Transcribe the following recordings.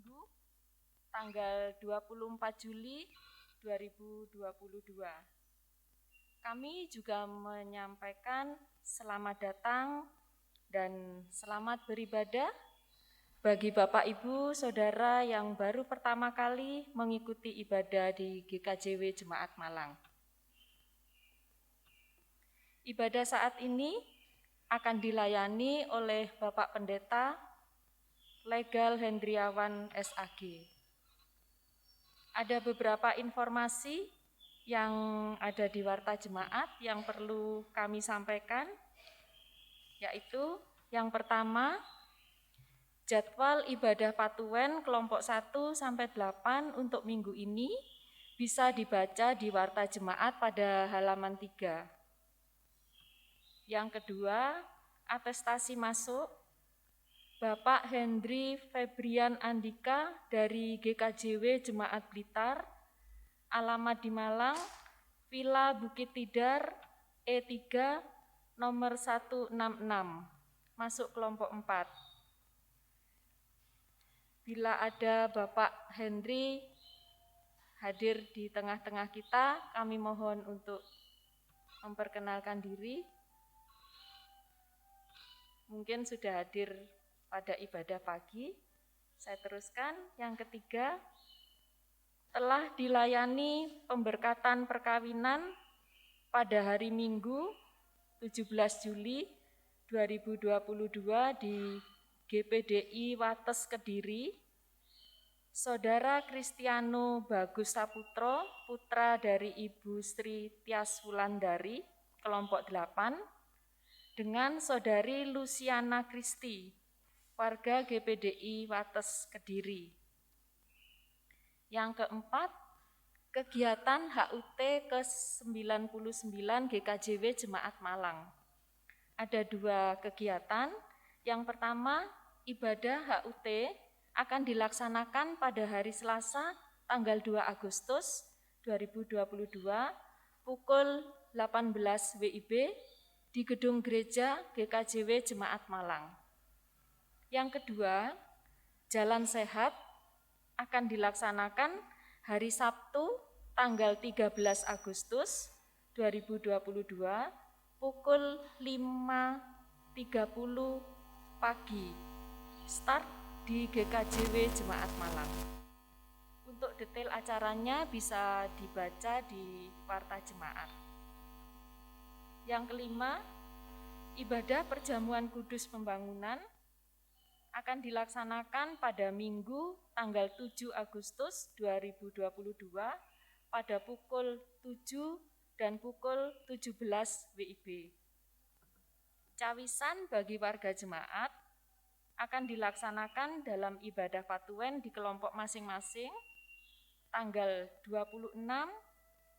Minggu, tanggal 24 Juli 2022. Kami juga menyampaikan selamat datang dan selamat beribadah bagi Bapak Ibu Saudara yang baru pertama kali mengikuti ibadah di GKJW Jemaat Malang. Ibadah saat ini akan dilayani oleh Bapak Pendeta Legal Hendriawan SAG. Ada beberapa informasi yang ada di Warta Jemaat yang perlu kami sampaikan, yaitu yang pertama, jadwal ibadah Patuwen kelompok 1 sampai 8 untuk minggu ini bisa dibaca di Warta Jemaat pada halaman 3. Yang kedua, atestasi masuk Bapak Hendri Febrian Andika dari GKJW Jemaat Blitar, alamat di Malang, Villa Bukit Tidar, E3, nomor 166, masuk kelompok 4. Bila ada Bapak Hendri hadir di tengah-tengah kita, kami mohon untuk memperkenalkan diri. Mungkin sudah hadir pada ibadah pagi. Saya teruskan. Yang ketiga, telah dilayani pemberkatan perkawinan pada hari Minggu 17 Juli 2022 di GPDI Wates Kediri, Saudara Kristiano Bagus Saputro, putra dari Ibu Sri Tias Wulandari, kelompok 8, dengan Saudari Luciana Kristi, warga GPDI Wates Kediri. Yang keempat, kegiatan HUT ke-99 GKJW Jemaat Malang. Ada 2 kegiatan. Yang pertama, ibadah HUT akan dilaksanakan pada hari Selasa tanggal 2 Agustus 2022 pukul 18 WIB di Gedung Gereja GKJW Jemaat Malang. Yang kedua, Jalan Sehat akan dilaksanakan hari Sabtu tanggal 13 Agustus 2022 pukul 5.30 pagi. Start di GKJW Jemaat Malang. Untuk detail acaranya bisa dibaca di Warta Jemaat. Yang kelima, ibadah perjamuan kudus pembangunan akan dilaksanakan pada Minggu tanggal 7 Agustus 2022 pada pukul 7 dan pukul 17 WIB. Cawisan bagi warga jemaat akan dilaksanakan dalam ibadah Patuwen di kelompok masing-masing tanggal 26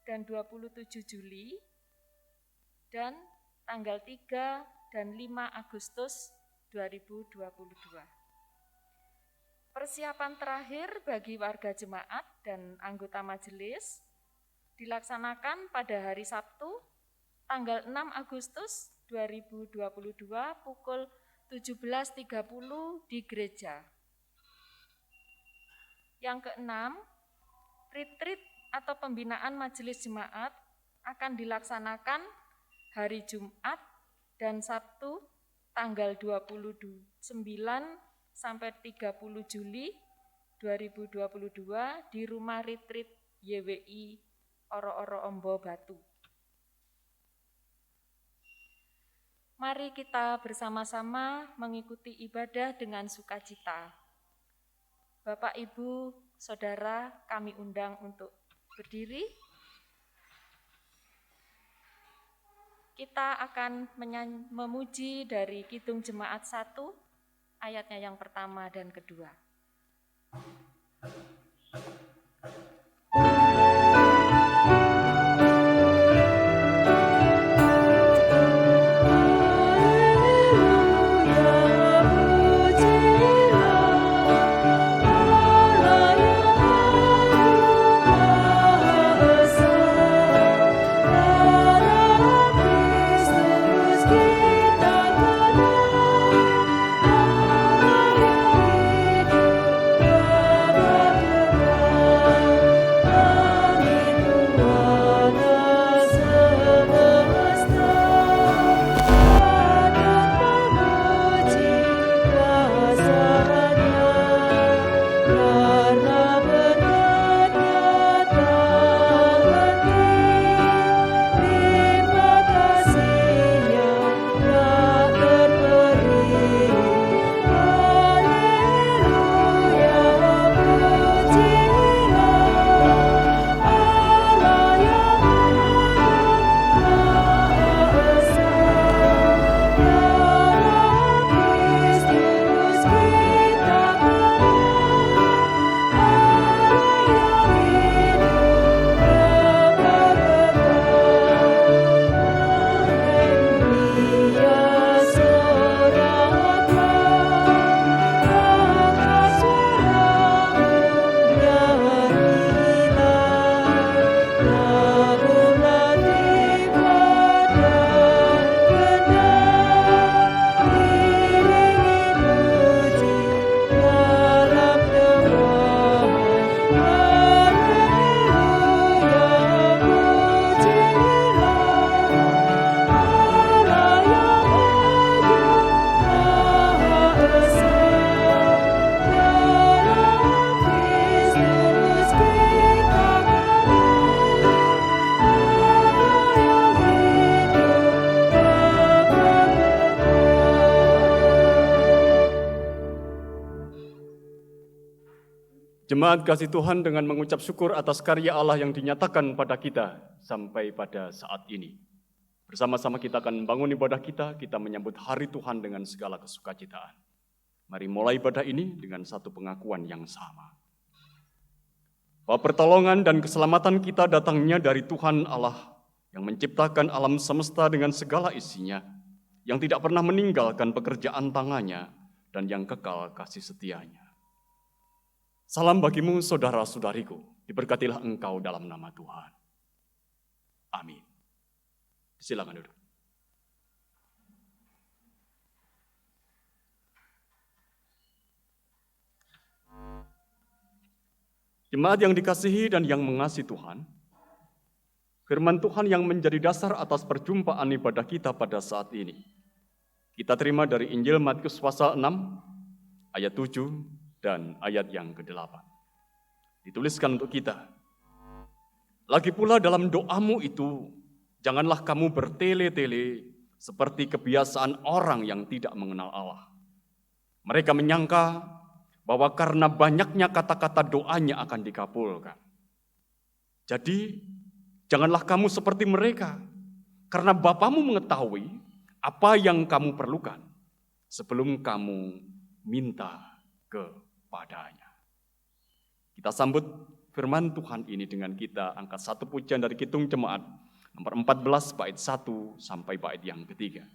dan 27 Juli dan tanggal 3 dan 5 Agustus 2022. Persiapan terakhir bagi warga jemaat dan anggota majelis dilaksanakan pada hari Sabtu tanggal 6 Agustus 2022 pukul 17.30 di gereja. Yang keenam, retreat atau pembinaan majelis jemaat akan dilaksanakan hari Jumat dan Sabtu tanggal 29 sampai 30 Juli 2022 di Rumah Retreat YWI Oro-Oro Ombo Batu. Mari kita bersama-sama mengikuti ibadah dengan sukacita. Bapak, Ibu, Saudara, kami undang untuk berdiri. Kita akan memuji dari Kidung Jemaat 1, ayatnya yang pertama dan kedua. Kita kenal, Jemaat kasih Tuhan dengan mengucap syukur atas karya Allah yang dinyatakan pada kita sampai pada saat ini. Bersama-sama kita akan membangun ibadah kita menyambut hari Tuhan dengan segala kesukacitaan. Mari mulai ibadah ini dengan satu pengakuan yang sama. Bahwa pertolongan dan keselamatan kita datangnya dari Tuhan Allah yang menciptakan alam semesta dengan segala isinya, yang tidak pernah meninggalkan pekerjaan tangannya dan yang kekal kasih setianya. Salam bagimu saudara-saudariku, diberkatilah engkau dalam nama Tuhan. Amin. Silakan duduk. Jemaat yang dikasihi dan yang mengasihi Tuhan, firman Tuhan yang menjadi dasar atas perjumpaan ibadah kita pada saat ini, kita terima dari Injil Matius pasal 6, ayat 7, dan ayat yang ke-8. Dituliskan untuk kita. Lagi pula dalam doamu itu, janganlah kamu bertele-tele seperti kebiasaan orang yang tidak mengenal Allah. Mereka menyangka bahwa karena banyaknya kata-kata doanya akan dikabulkan. Jadi, janganlah kamu seperti mereka, karena Bapamu mengetahui apa yang kamu perlukan sebelum kamu minta kepadanya. Kita sambut firman Tuhan ini dengan kita angkat satu pujian dari Kidung Jemaat nomor 14 bait 1 sampai bait yang ketiga.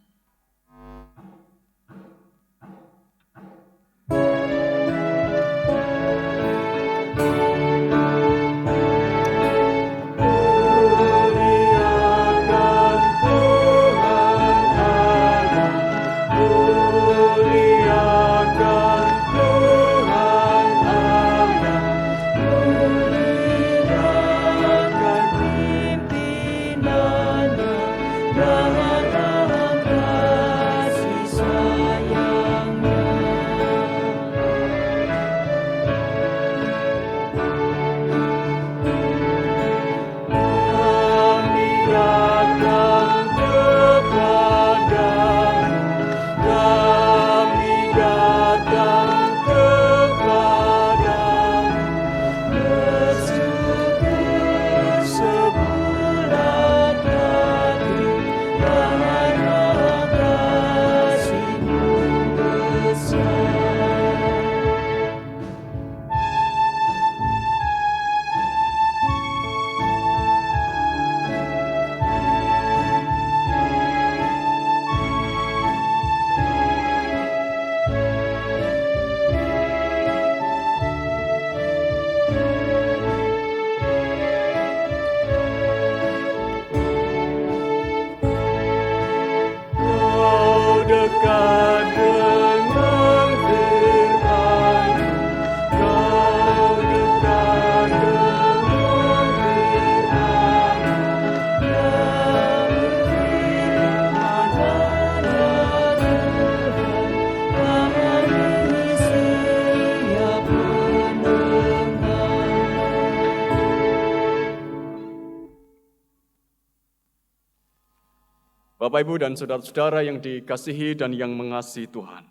Bapak, Ibu, dan saudara-saudara yang dikasihi dan yang mengasihi Tuhan.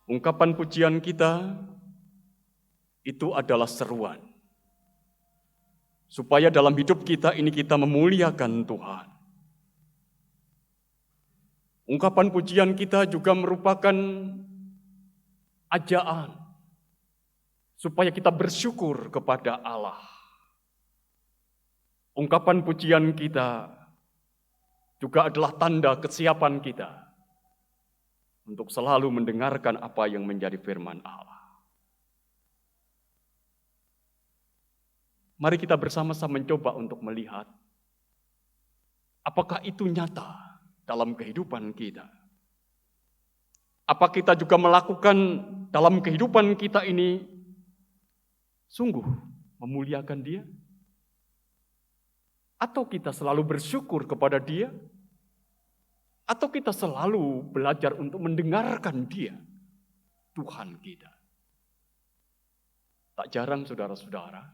Ungkapan pujian kita itu adalah seruan. Supaya dalam hidup kita ini kita memuliakan Tuhan. Ungkapan pujian kita juga merupakan ajaan. Supaya kita bersyukur kepada Allah. Ungkapan pujian kita juga adalah tanda kesiapan kita untuk selalu mendengarkan apa yang menjadi firman Allah. Mari kita bersama-sama mencoba untuk melihat apakah itu nyata dalam kehidupan kita. Apa kita juga melakukan dalam kehidupan kita ini sungguh memuliakan Dia? Atau kita selalu bersyukur kepada Dia? Atau kita selalu belajar untuk mendengarkan Dia, Tuhan kita? Tak jarang saudara-saudara,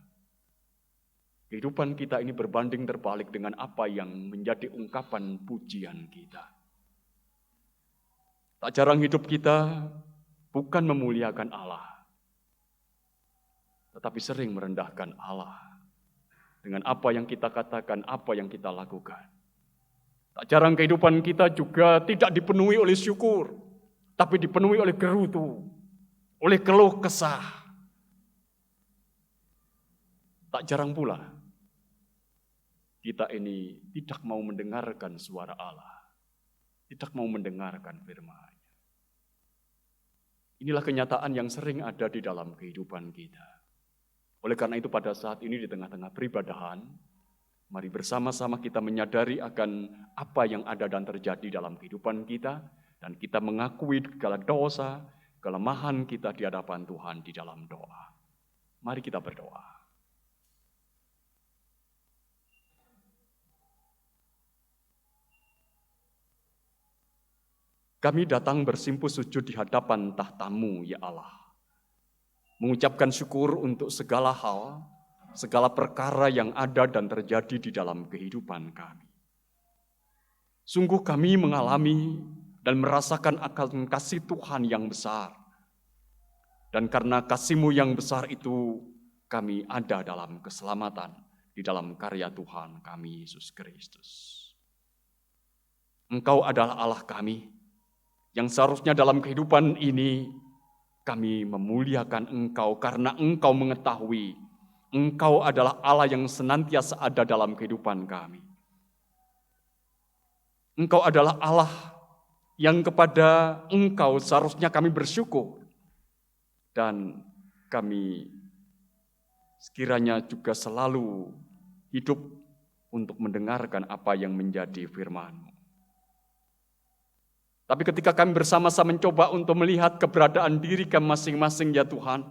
kehidupan kita ini berbanding terbalik dengan apa yang menjadi ungkapan pujian kita. Tak jarang hidup kita bukan memuliakan Allah, tetapi sering merendahkan Allah dengan apa yang kita katakan, apa yang kita lakukan. Tak jarang kehidupan kita juga tidak dipenuhi oleh syukur, tapi dipenuhi oleh gerutu, oleh keluh kesah. Tak jarang pula kita ini tidak mau mendengarkan suara Allah, tidak mau mendengarkan firman-Nya. Inilah kenyataan yang sering ada di dalam kehidupan kita. Oleh karena itu pada saat ini di tengah-tengah peribadahan, mari bersama-sama kita menyadari akan apa yang ada dan terjadi dalam kehidupan kita, dan kita mengakui segala dosa, kelemahan kita di hadapan Tuhan di dalam doa. Mari kita berdoa. Kami datang bersimpuh sujud di hadapan tahta-Mu, ya Allah. Mengucapkan syukur untuk segala hal, segala perkara yang ada dan terjadi di dalam kehidupan kami. Sungguh kami mengalami dan merasakan akan kasih Tuhan yang besar. Dan karena kasih-Mu yang besar itu, kami ada dalam keselamatan di dalam karya Tuhan kami, Yesus Kristus. Engkau adalah Allah kami, yang seharusnya dalam kehidupan ini kami memuliakan Engkau karena Engkau mengetahui Engkau adalah Allah yang senantiasa ada dalam kehidupan kami. Engkau adalah Allah yang kepada Engkau seharusnya kami bersyukur. Dan kami sekiranya juga selalu hidup untuk mendengarkan apa yang menjadi firman-Mu. Tapi ketika kami bersama-sama mencoba untuk melihat keberadaan diri kami masing-masing, ya Tuhan,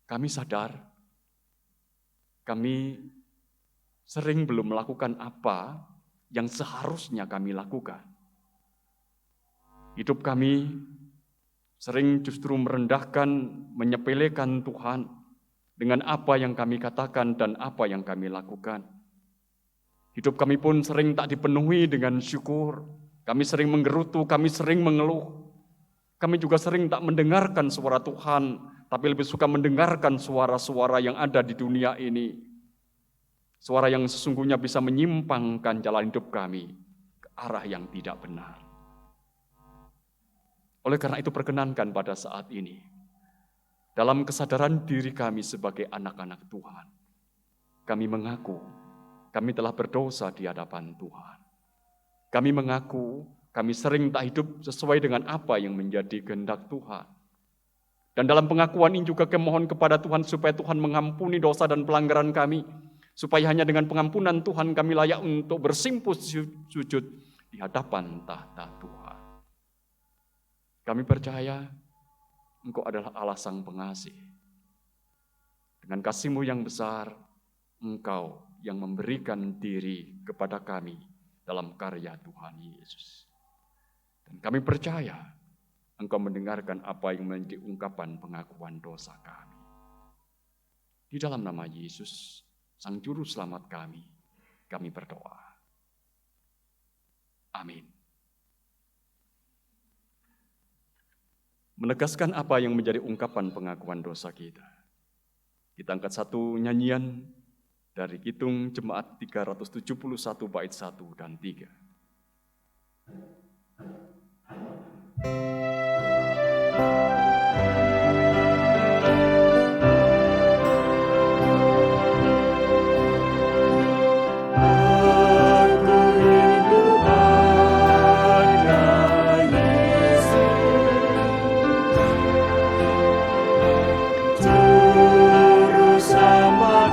kami sadar, kami sering belum melakukan apa yang seharusnya kami lakukan. Hidup kami sering justru merendahkan, menyepelekan Tuhan dengan apa yang kami katakan dan apa yang kami lakukan. Hidup kami pun sering tak dipenuhi dengan syukur. Kami sering menggerutu, kami sering mengeluh. Kami juga sering tak mendengarkan suara Tuhan, tapi lebih suka mendengarkan suara-suara yang ada di dunia ini. Suara yang sesungguhnya bisa menyimpangkan jalan hidup kami ke arah yang tidak benar. Oleh karena itu perkenankan pada saat ini, dalam kesadaran diri kami sebagai anak-anak Tuhan, kami mengaku kami telah berdosa di hadapan Tuhan. Kami mengaku kami sering tak hidup sesuai dengan apa yang menjadi kehendak Tuhan. Dan dalam pengakuan ini juga kami mohon kepada Tuhan supaya Tuhan mengampuni dosa dan pelanggaran kami. Supaya hanya dengan pengampunan Tuhan kami layak untuk bersimpuh sujud di hadapan tahta Tuhan. Kami percaya Engkau adalah Allah Sang Pengasih. Dengan kasih-Mu yang besar, Engkau yang memberikan diri kepada kami dalam karya Tuhan Yesus. Dan kami percaya Engkau mendengarkan apa yang menjadi ungkapan pengakuan dosa kami. Di dalam nama Yesus, Sang Juru Selamat kami berdoa. Amin. Menegaskan apa yang menjadi ungkapan pengakuan dosa kita. Kita angkat satu nyanyian dari Kidung Jemaat 371 bait 1 dan 3. Sama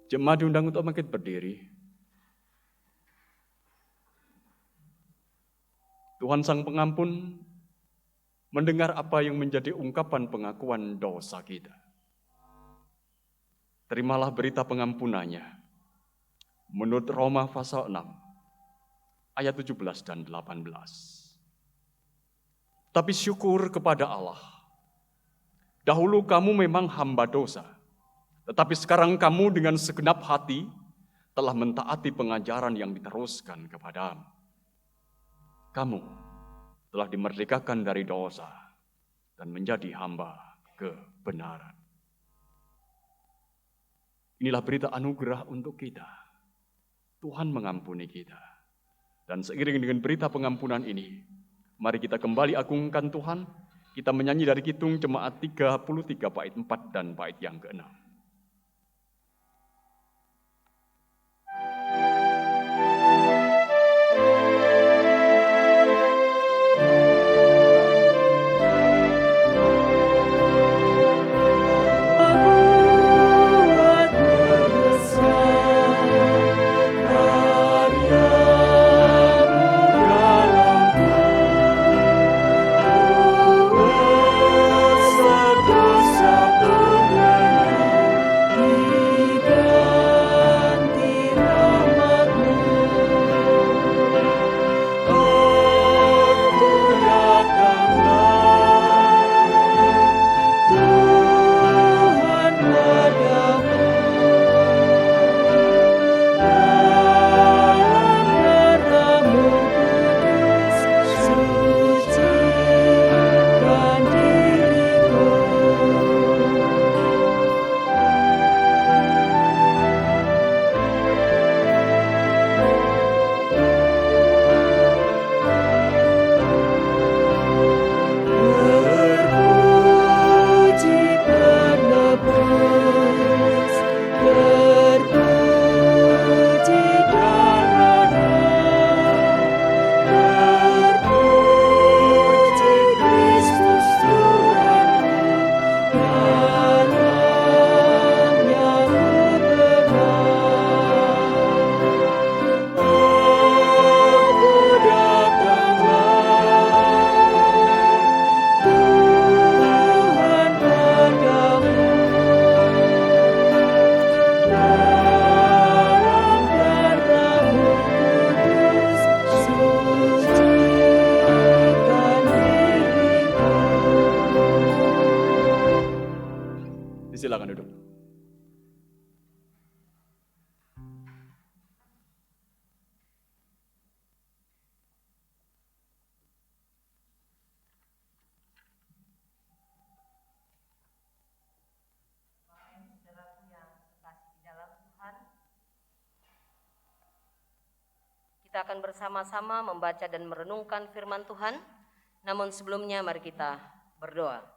Jemaat diundang untuk bangkit berdiri. Tuhan Sang Pengampun mendengar apa yang menjadi ungkapan pengakuan dosa kita. Terimalah berita pengampunannya menurut Roma pasal 6 ayat 17 dan 18. Tapi syukur kepada Allah. Dahulu kamu memang hamba dosa, tetapi sekarang kamu dengan segenap hati telah mentaati pengajaran yang diteruskan kepadamu. Kamu telah dimerdekakan dari dosa dan menjadi hamba kebenaran. Inilah berita anugerah untuk kita. Tuhan mengampuni kita. Dan seiring dengan berita pengampunan ini, mari kita kembali agungkan Tuhan. Kita menyanyi dari Kidung Jemaat 33 bait 4 dan bait yang ke-6. Silakan duduk. Kita akan bersama-sama membaca dan merenungkan firman Tuhan. Namun sebelumnya mari kita berdoa.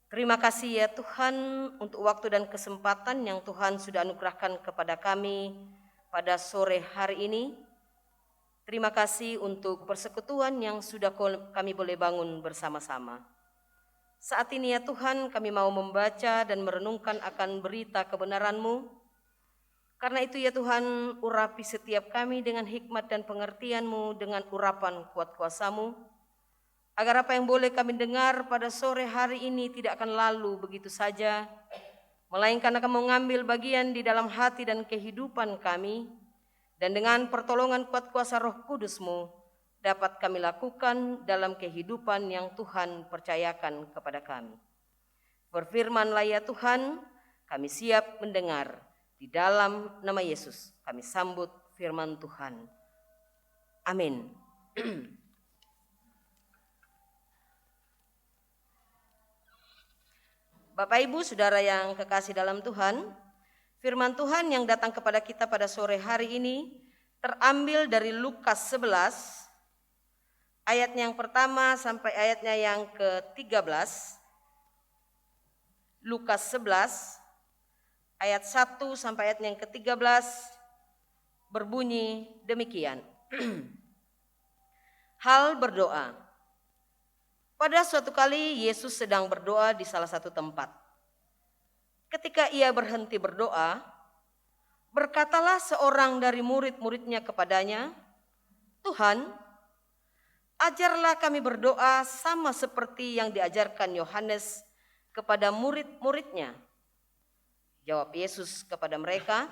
Terima kasih ya Tuhan untuk waktu dan kesempatan yang Tuhan sudah anugerahkan kepada kami pada sore hari ini. Terima kasih untuk persekutuan yang sudah kami boleh bangun bersama-sama. Saat ini ya Tuhan, kami mau membaca dan merenungkan akan berita kebenaran-Mu. Karena itu ya Tuhan, urapi setiap kami dengan hikmat dan pengertian-Mu, dengan urapan kuat kuasa-Mu, agar apa yang boleh kami dengar pada sore hari ini tidak akan lalu begitu saja, melainkan akan mengambil bagian di dalam hati dan kehidupan kami, dan dengan pertolongan kuat kuasa Roh Kudus-Mu, dapat kami lakukan dalam kehidupan yang Tuhan percayakan kepada kami. Berfirman-Lah ya Tuhan, kami siap mendengar. Di dalam nama Yesus kami sambut firman Tuhan. Amin. Bapak Ibu Saudara yang kekasih dalam Tuhan, firman Tuhan yang datang kepada kita pada sore hari ini terambil dari Lukas 11 ayatnya yang pertama sampai ayatnya yang ke-13. Lukas 11 ayat 1 sampai ayatnya yang ke-13 berbunyi demikian. Hal berdoa. Pada suatu kali Yesus sedang berdoa di salah satu tempat. Ketika ia berhenti berdoa, berkatalah seorang dari murid-muridnya kepadanya, "Tuhan, ajarlah kami berdoa sama seperti yang diajarkan Yohanes kepada murid-muridnya." Jawab Yesus kepada mereka,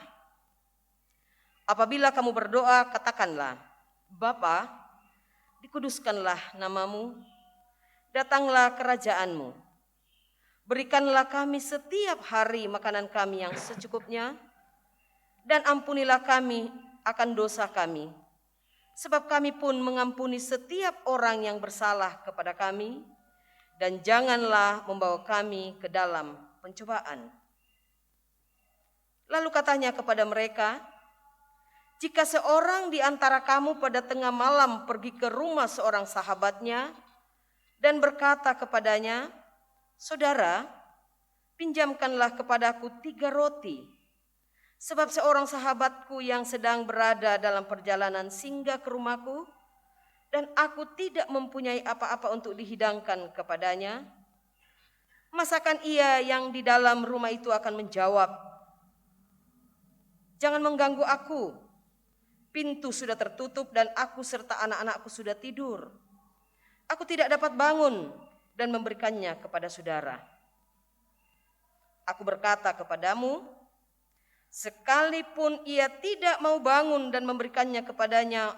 "Apabila kamu berdoa, katakanlah, Bapa, dikuduskanlah namamu, datanglah kerajaanmu. Berikanlah kami setiap hari makanan kami yang secukupnya, dan ampunilah kami akan dosa kami, sebab kami pun mengampuni setiap orang yang bersalah kepada kami, dan janganlah membawa kami ke dalam pencobaan." Lalu katanya kepada mereka, "Jika seorang di antara kamu pada tengah malam pergi ke rumah seorang sahabatnya dan berkata kepadanya, 'Saudara, pinjamkanlah kepadaku 3 roti, sebab seorang sahabatku yang sedang berada dalam perjalanan singgah ke rumahku, dan aku tidak mempunyai apa-apa untuk dihidangkan kepadanya,' masakan ia yang di dalam rumah itu akan menjawab, 'Jangan mengganggu aku, pintu sudah tertutup dan aku serta anak-anakku sudah tidur. Aku tidak dapat bangun dan memberikannya kepada saudara.' Aku berkata kepadamu, sekalipun ia tidak mau bangun dan memberikannya kepadanya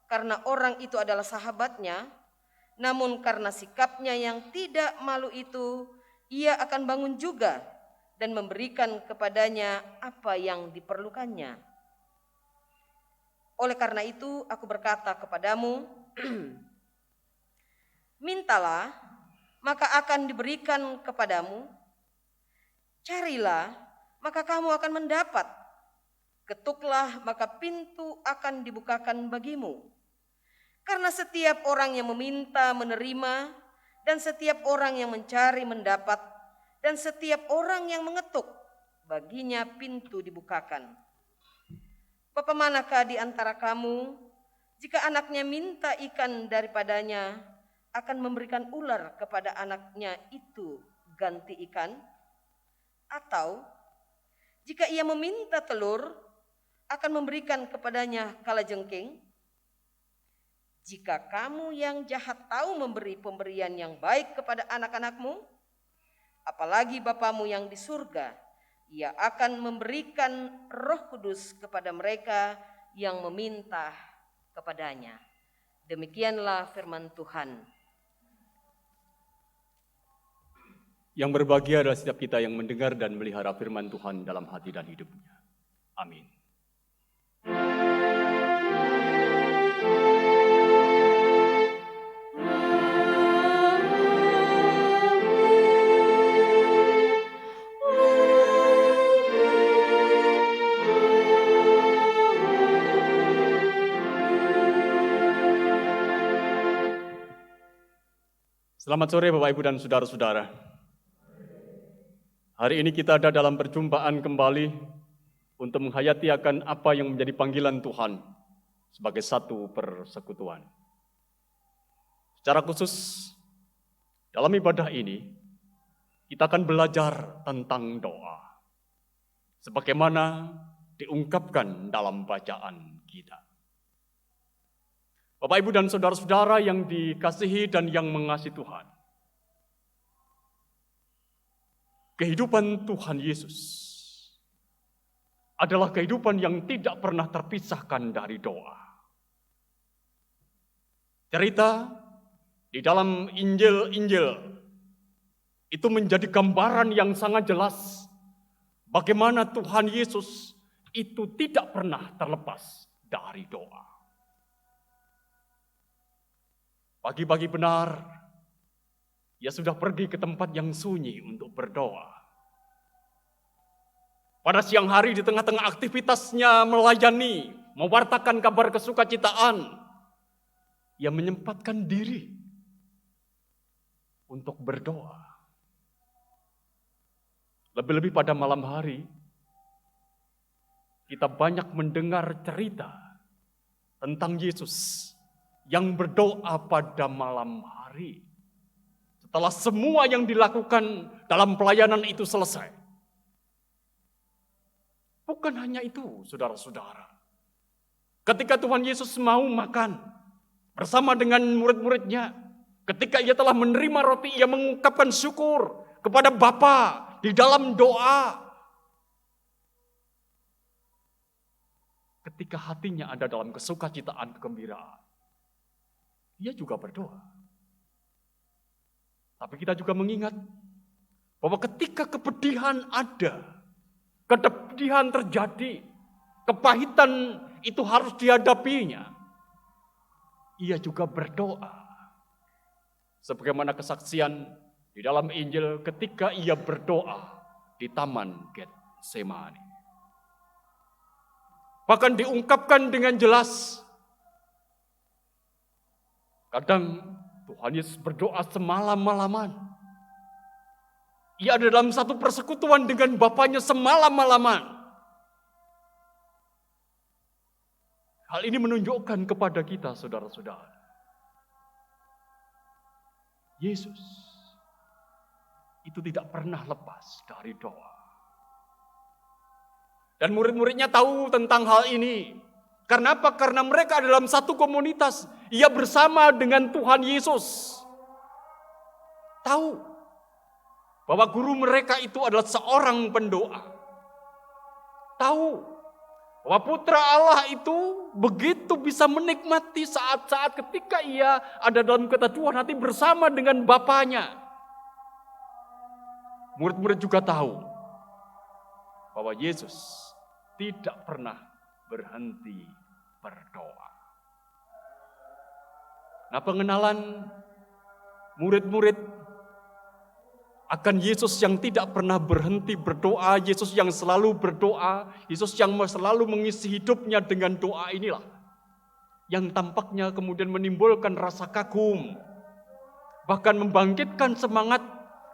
karena orang itu adalah sahabatnya, namun karena sikapnya yang tidak malu itu, ia akan bangun juga dan memberikan kepadanya apa yang diperlukannya. Oleh karena itu aku berkata kepadamu, mintalah, maka akan diberikan kepadamu. Carilah, maka kamu akan mendapat. Ketuklah, maka pintu akan dibukakan bagimu. Karena setiap orang yang meminta menerima, dan setiap orang yang mencari mendapat, dan setiap orang yang mengetuk, baginya pintu dibukakan. Bapa manakah di antara kamu, jika anaknya minta ikan daripadanya, akan memberikan ular kepada anaknya itu ganti ikan? Atau jika ia meminta telur, akan memberikan kepadanya kalajengking? Jika kamu yang jahat tahu memberi pemberian yang baik kepada anak-anakmu, apalagi Bapamu yang di surga, ia akan memberikan Roh Kudus kepada mereka yang meminta kepadanya." Demikianlah firman Tuhan. Yang berbahagia adalah setiap kita yang mendengar dan melihara firman Tuhan dalam hati dan hidupnya. Amin. Selamat sore Bapak Ibu dan saudara-saudara. Hari ini kita ada dalam perjumpaan kembali untuk menghayati akan apa yang menjadi panggilan Tuhan sebagai satu persekutuan. Secara khusus, dalam ibadah ini, kita akan belajar tentang doa, sebagaimana diungkapkan dalam bacaan kita. Bapak, Ibu, dan saudara-saudara yang dikasihi dan yang mengasihi Tuhan, kehidupan Tuhan Yesus adalah kehidupan yang tidak pernah terpisahkan dari doa. Cerita di dalam Injil-Injil itu menjadi gambaran yang sangat jelas bagaimana Tuhan Yesus itu tidak pernah terlepas dari doa. Pagi-pagi benar, ia sudah pergi ke tempat yang sunyi untuk berdoa. Pada siang hari di tengah-tengah aktivitasnya melayani, mewartakan kabar kesukacitaan, ia menyempatkan diri untuk berdoa. Lebih-lebih pada malam hari, kita banyak mendengar cerita tentang Yesus yang berdoa pada malam hari. setelah semua yang dilakukan dalam pelayanan itu selesai. Bukan hanya itu, saudara-saudara. Ketika Tuhan Yesus mau makan bersama dengan murid-muridnya, ketika ia telah menerima roti, ia mengungkapkan syukur kepada Bapa di dalam doa. Ketika hatinya ada dalam kesukacitaan, kegembiraan, ia juga berdoa. Tapi kita juga mengingat bahwa ketika kepedihan ada, kepedihan terjadi, kepahitan itu harus dihadapinya, ia juga berdoa. Sebagaimana kesaksian di dalam Injil ketika ia berdoa di Taman Getsemani. Bahkan diungkapkan dengan jelas. Kadang Tuhan Yesus berdoa semalam-malaman. Ia ada dalam satu persekutuan dengan Bapanya semalam-malaman. Hal ini menunjukkan kepada kita, saudara-saudara, Yesus itu tidak pernah lepas dari doa. Dan murid-muridnya tahu tentang hal ini. Karena apa? Karena mereka dalam satu komunitas. Ia bersama dengan Tuhan Yesus. Tahu bahwa guru mereka itu adalah seorang pendoa. Tahu bahwa putra Allah itu begitu bisa menikmati saat-saat ketika ia ada dalam keteduhan hati bersama dengan Bapanya. Murid-murid juga tahu bahwa Yesus tidak pernah berhenti berdoa. Nah, pengenalan murid-murid akan Yesus yang tidak pernah berhenti berdoa, Yesus yang selalu berdoa, Yesus yang selalu mengisi hidupnya dengan doa inilah yang tampaknya kemudian menimbulkan rasa kagum, bahkan membangkitkan semangat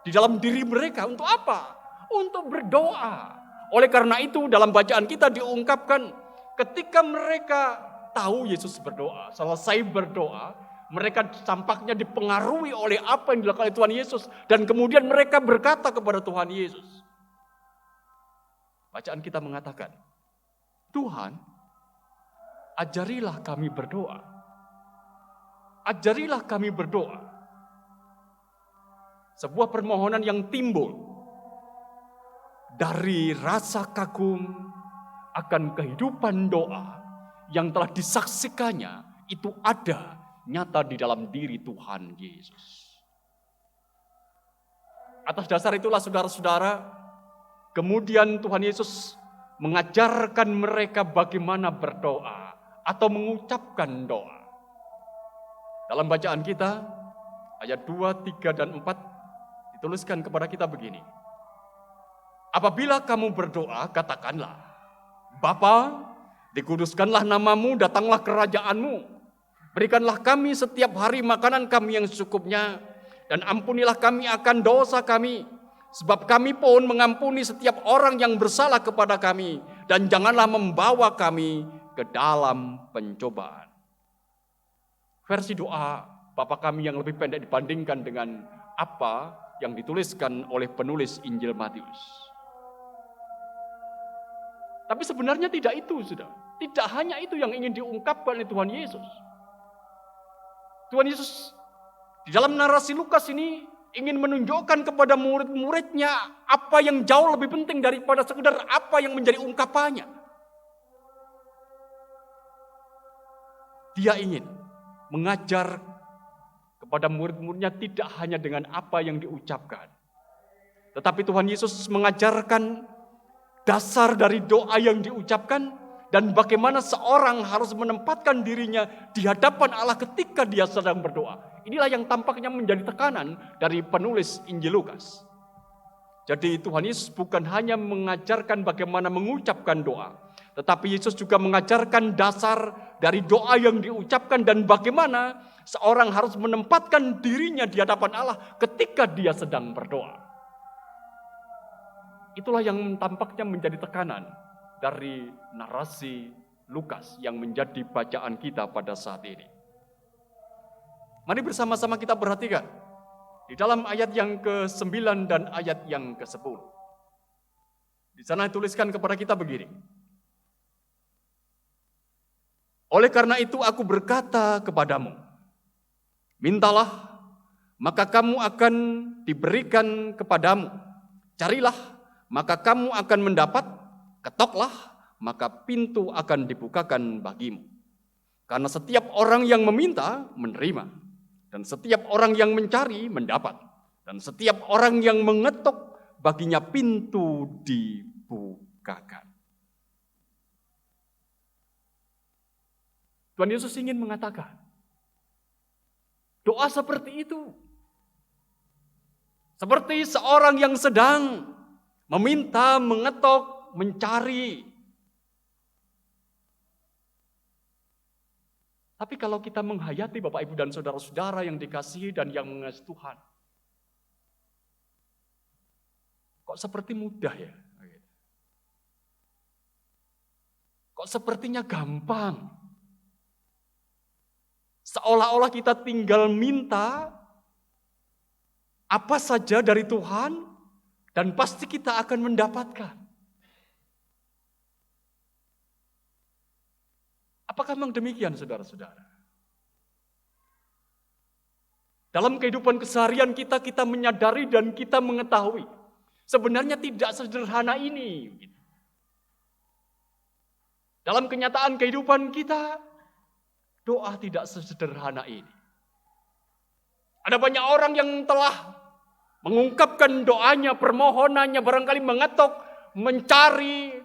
di dalam diri mereka. Untuk apa? Untuk berdoa. Oleh karena itu dalam bacaan kita diungkapkan ketika mereka tahu Yesus berdoa, selesai berdoa, mereka tampaknya dipengaruhi oleh apa yang dilakukan oleh Tuhan Yesus. Dan kemudian mereka berkata kepada Tuhan Yesus. Bacaan kita mengatakan, Tuhan, ajarilah kami berdoa. Ajarilah kami berdoa. Sebuah permohonan yang timbul dari rasa kagum akan kehidupan doa yang telah disaksikannya itu ada nyata di dalam diri Tuhan Yesus. Atas dasar itulah saudara-saudara, kemudian Tuhan Yesus mengajarkan mereka bagaimana berdoa atau mengucapkan doa. Dalam bacaan kita, ayat 2, 3, dan 4 dituliskan kepada kita begini. Apabila kamu berdoa, katakanlah, Bapa, dikuduskanlah namamu, datanglah kerajaanmu. Berikanlah kami setiap hari makanan kami yang secukupnya, dan ampunilah kami akan dosa kami, sebab kami pun mengampuni setiap orang yang bersalah kepada kami, dan janganlah membawa kami ke dalam pencobaan. Versi doa Bapa kami yang lebih pendek dibandingkan dengan apa yang dituliskan oleh penulis Injil Matius. Tapi sebenarnya tidak itu, sudah. Tidak hanya itu yang ingin diungkapkan oleh Tuhan Yesus. Tuhan Yesus di dalam narasi Lukas ini ingin menunjukkan kepada murid-muridnya apa yang jauh lebih penting daripada sekedar apa yang menjadi ungkapannya. Dia ingin mengajar kepada murid-muridnya tidak hanya dengan apa yang diucapkan. Tetapi Tuhan Yesus mengajarkan dasar dari doa yang diucapkan dan bagaimana seorang harus menempatkan dirinya di hadapan Allah ketika dia sedang berdoa. Inilah yang tampaknya menjadi tekanan dari penulis Injil Lukas. Jadi Tuhan Yesus bukan hanya mengajarkan bagaimana mengucapkan doa, tetapi Yesus juga mengajarkan dasar dari doa yang diucapkan dan bagaimana seorang harus menempatkan dirinya di hadapan Allah ketika dia sedang berdoa. Itulah yang tampaknya menjadi tekanan dari narasi Lukas yang menjadi bacaan kita pada saat ini. Mari bersama-sama kita perhatikan Di dalam ayat yang ke-9 dan ayat yang ke-10. Di sana dituliskan kepada kita begini. Oleh karena itu aku berkata kepadamu, mintalah, maka kamu akan diberikan kepadamu. Carilah, maka kamu akan mendapat. Ketoklah, maka pintu akan dibukakan bagimu. Karena setiap orang yang meminta, menerima. Dan setiap orang yang mencari, mendapat. Dan setiap orang yang mengetuk, baginya pintu dibukakan. Tuhan Yesus ingin mengatakan, doa seperti itu. Seperti seorang yang sedang meminta, mengetok, mencari. Tapi kalau kita menghayati Bapak Ibu dan saudara-saudara yang dikasihi dan yang mengasihi Tuhan, kok seperti mudah ya? Kok sepertinya gampang? Seolah-olah kita tinggal minta apa saja dari Tuhan dan pasti kita akan mendapatkan. Apakah memang demikian saudara-saudara? Dalam kehidupan keseharian kita menyadari dan kita mengetahui sebenarnya tidak sederhana ini. Dalam kenyataan kehidupan kita, doa tidak sesederhana ini. Ada banyak orang yang telah mengungkapkan doanya, permohonannya, barangkali mengetok, mencari,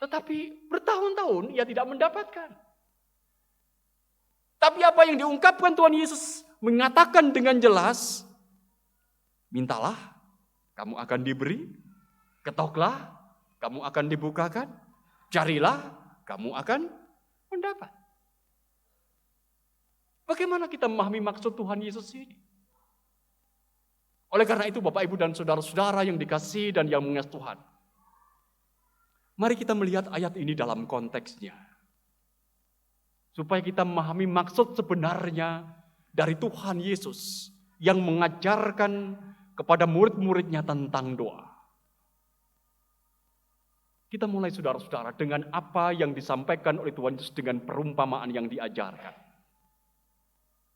tetapi bertahun-tahun ia tidak mendapatkan. Tapi apa yang diungkapkan Tuhan Yesus mengatakan dengan jelas, mintalah, kamu akan diberi, ketoklah, kamu akan dibukakan, carilah, kamu akan mendapat. Bagaimana kita memahami maksud Tuhan Yesus ini? Oleh karena itu Bapak Ibu dan saudara-saudara yang dikasihi dan yang mengasihi Tuhan, mari kita melihat ayat ini dalam konteksnya. Supaya kita memahami maksud sebenarnya dari Tuhan Yesus yang mengajarkan kepada murid-muridnya tentang doa. Kita mulai saudara-saudara dengan apa yang disampaikan oleh Tuhan Yesus dengan perumpamaan yang diajarkan.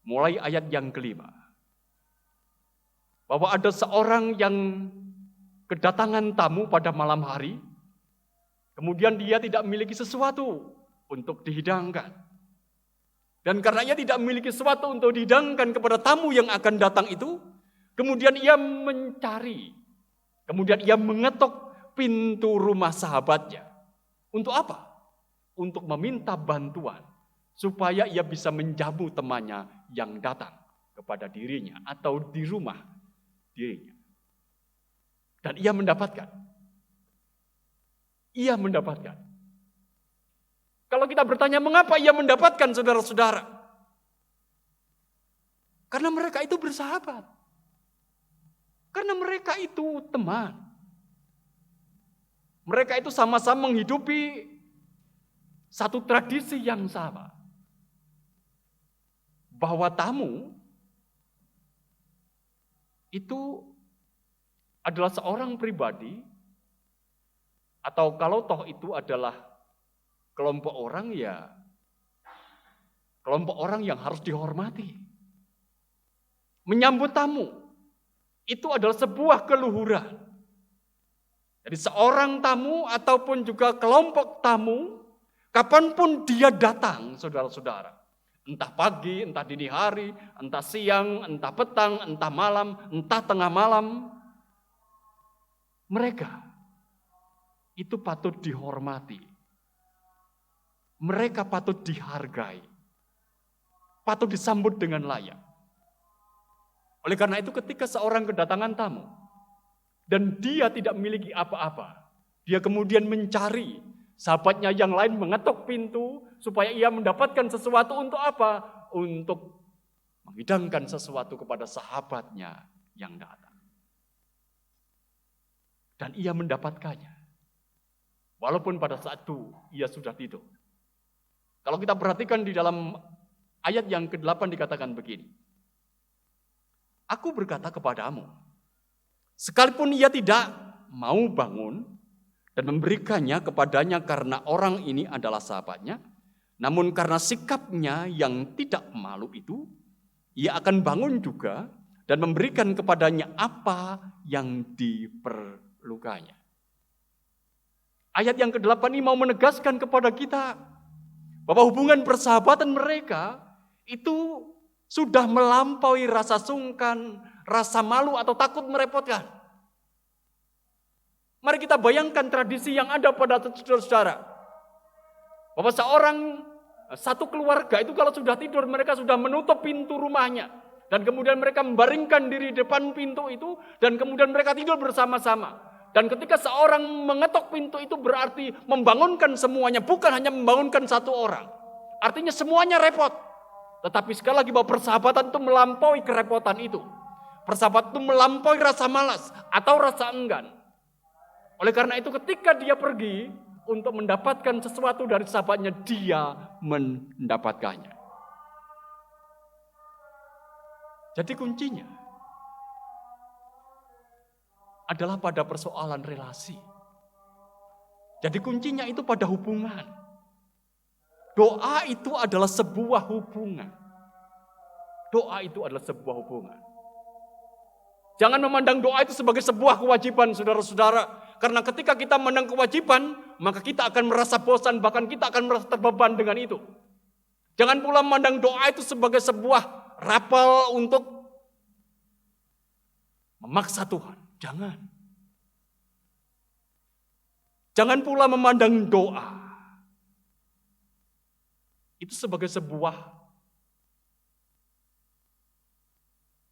Mulai ayat yang kelima. Bahwa ada seorang yang kedatangan tamu pada malam hari, kemudian dia tidak memiliki sesuatu untuk dihidangkan. Dan karena ia tidak memiliki sesuatu untuk dihidangkan kepada tamu yang akan datang itu, kemudian ia mencari, kemudian ia mengetok pintu rumah sahabatnya. Untuk apa? Untuk meminta bantuan, supaya ia bisa menjamu temannya yang datang kepada dirinya atau di rumah dirinya. Dan ia mendapatkan. Ia mendapatkan. Kalau kita bertanya mengapa ia mendapatkan saudara-saudara? Karena mereka itu bersahabat. Karena mereka itu teman. Mereka itu sama-sama menghidupi satu tradisi yang sama. Bahwa tamu itu adalah seorang pribadi, atau kalau toh itu adalah kelompok orang, ya kelompok orang yang harus dihormati. Menyambut tamu itu adalah sebuah keluhuran. Jadi seorang tamu ataupun juga kelompok tamu, kapanpun dia datang, saudara-saudara, entah pagi, entah dini hari, entah siang, entah petang, entah malam, entah tengah malam, mereka itu patut dihormati. Mereka patut dihargai. Patut disambut dengan layak. Oleh karena itu ketika seorang kedatangan tamu, dan dia tidak memiliki apa-apa, dia kemudian mencari sahabatnya yang lain mengetok pintu, supaya ia mendapatkan sesuatu untuk apa? Untuk menghidangkan sesuatu kepada sahabatnya yang datang. Dan ia mendapatkannya. Walaupun pada saat itu ia sudah tidur. Kalau kita perhatikan di dalam ayat yang ke-8 dikatakan begini. Aku berkata kepadamu, sekalipun ia tidak mau bangun dan memberikannya kepadanya karena orang ini adalah sahabatnya, namun karena sikapnya yang tidak malu itu, ia akan bangun juga dan memberikan kepadanya apa yang diperlukannya. Ayat yang ke-8 ini mau menegaskan kepada kita bahwa hubungan persahabatan mereka itu sudah melampaui rasa sungkan, rasa malu atau takut merepotkan. Mari kita bayangkan tradisi yang ada pada saudara-saudara. Bahwa satu keluarga itu kalau sudah tidur mereka sudah menutup pintu rumahnya. Dan kemudian mereka membaringkan diri di depan pintu itu dan kemudian mereka tidur bersama-sama. Dan ketika seorang mengetok pintu itu berarti membangunkan semuanya, bukan hanya membangunkan satu orang. Artinya semuanya repot. Tetapi sekali lagi bahwa persahabatan itu melampaui kerepotan itu. Persahabatan itu melampaui rasa malas atau rasa enggan. Oleh karena itu ketika dia pergi untuk mendapatkan sesuatu dari sahabatnya, dia mendapatkannya. Jadi kuncinya adalah pada persoalan relasi. Jadi kuncinya itu pada hubungan. Doa itu adalah sebuah hubungan. Doa itu adalah sebuah hubungan. Jangan memandang doa itu sebagai sebuah kewajiban, saudara-saudara. Karena ketika kita memandang kewajiban, maka kita akan merasa bosan, bahkan kita akan merasa terbeban dengan itu. Jangan pula memandang doa itu sebagai sebuah rapal untuk memaksa Tuhan. Jangan. Jangan pula memandang doa itu sebagai sebuah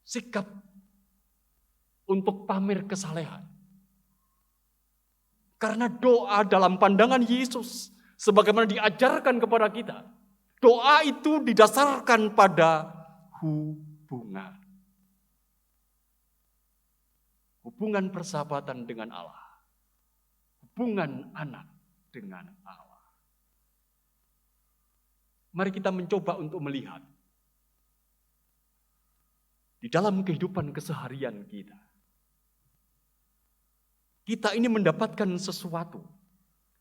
sikap untuk pamer kesalehan. Karena doa dalam pandangan Yesus, sebagaimana diajarkan kepada kita, doa itu didasarkan pada hubungan. Hubungan persahabatan dengan Allah. Hubungan anak dengan Allah. Mari kita mencoba untuk melihat di dalam kehidupan keseharian kita. Kita ini mendapatkan sesuatu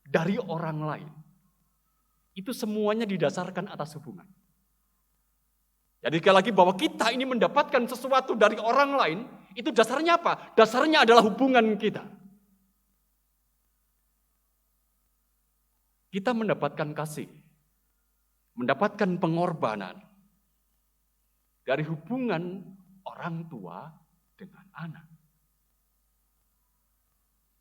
dari orang lain. Itu semuanya didasarkan atas hubungan. Jadi sekali lagi bahwa kita ini mendapatkan sesuatu dari orang lain, itu dasarnya apa? Dasarnya adalah hubungan kita. Kita mendapatkan kasih, mendapatkan pengorbanan dari hubungan orang tua dengan anak.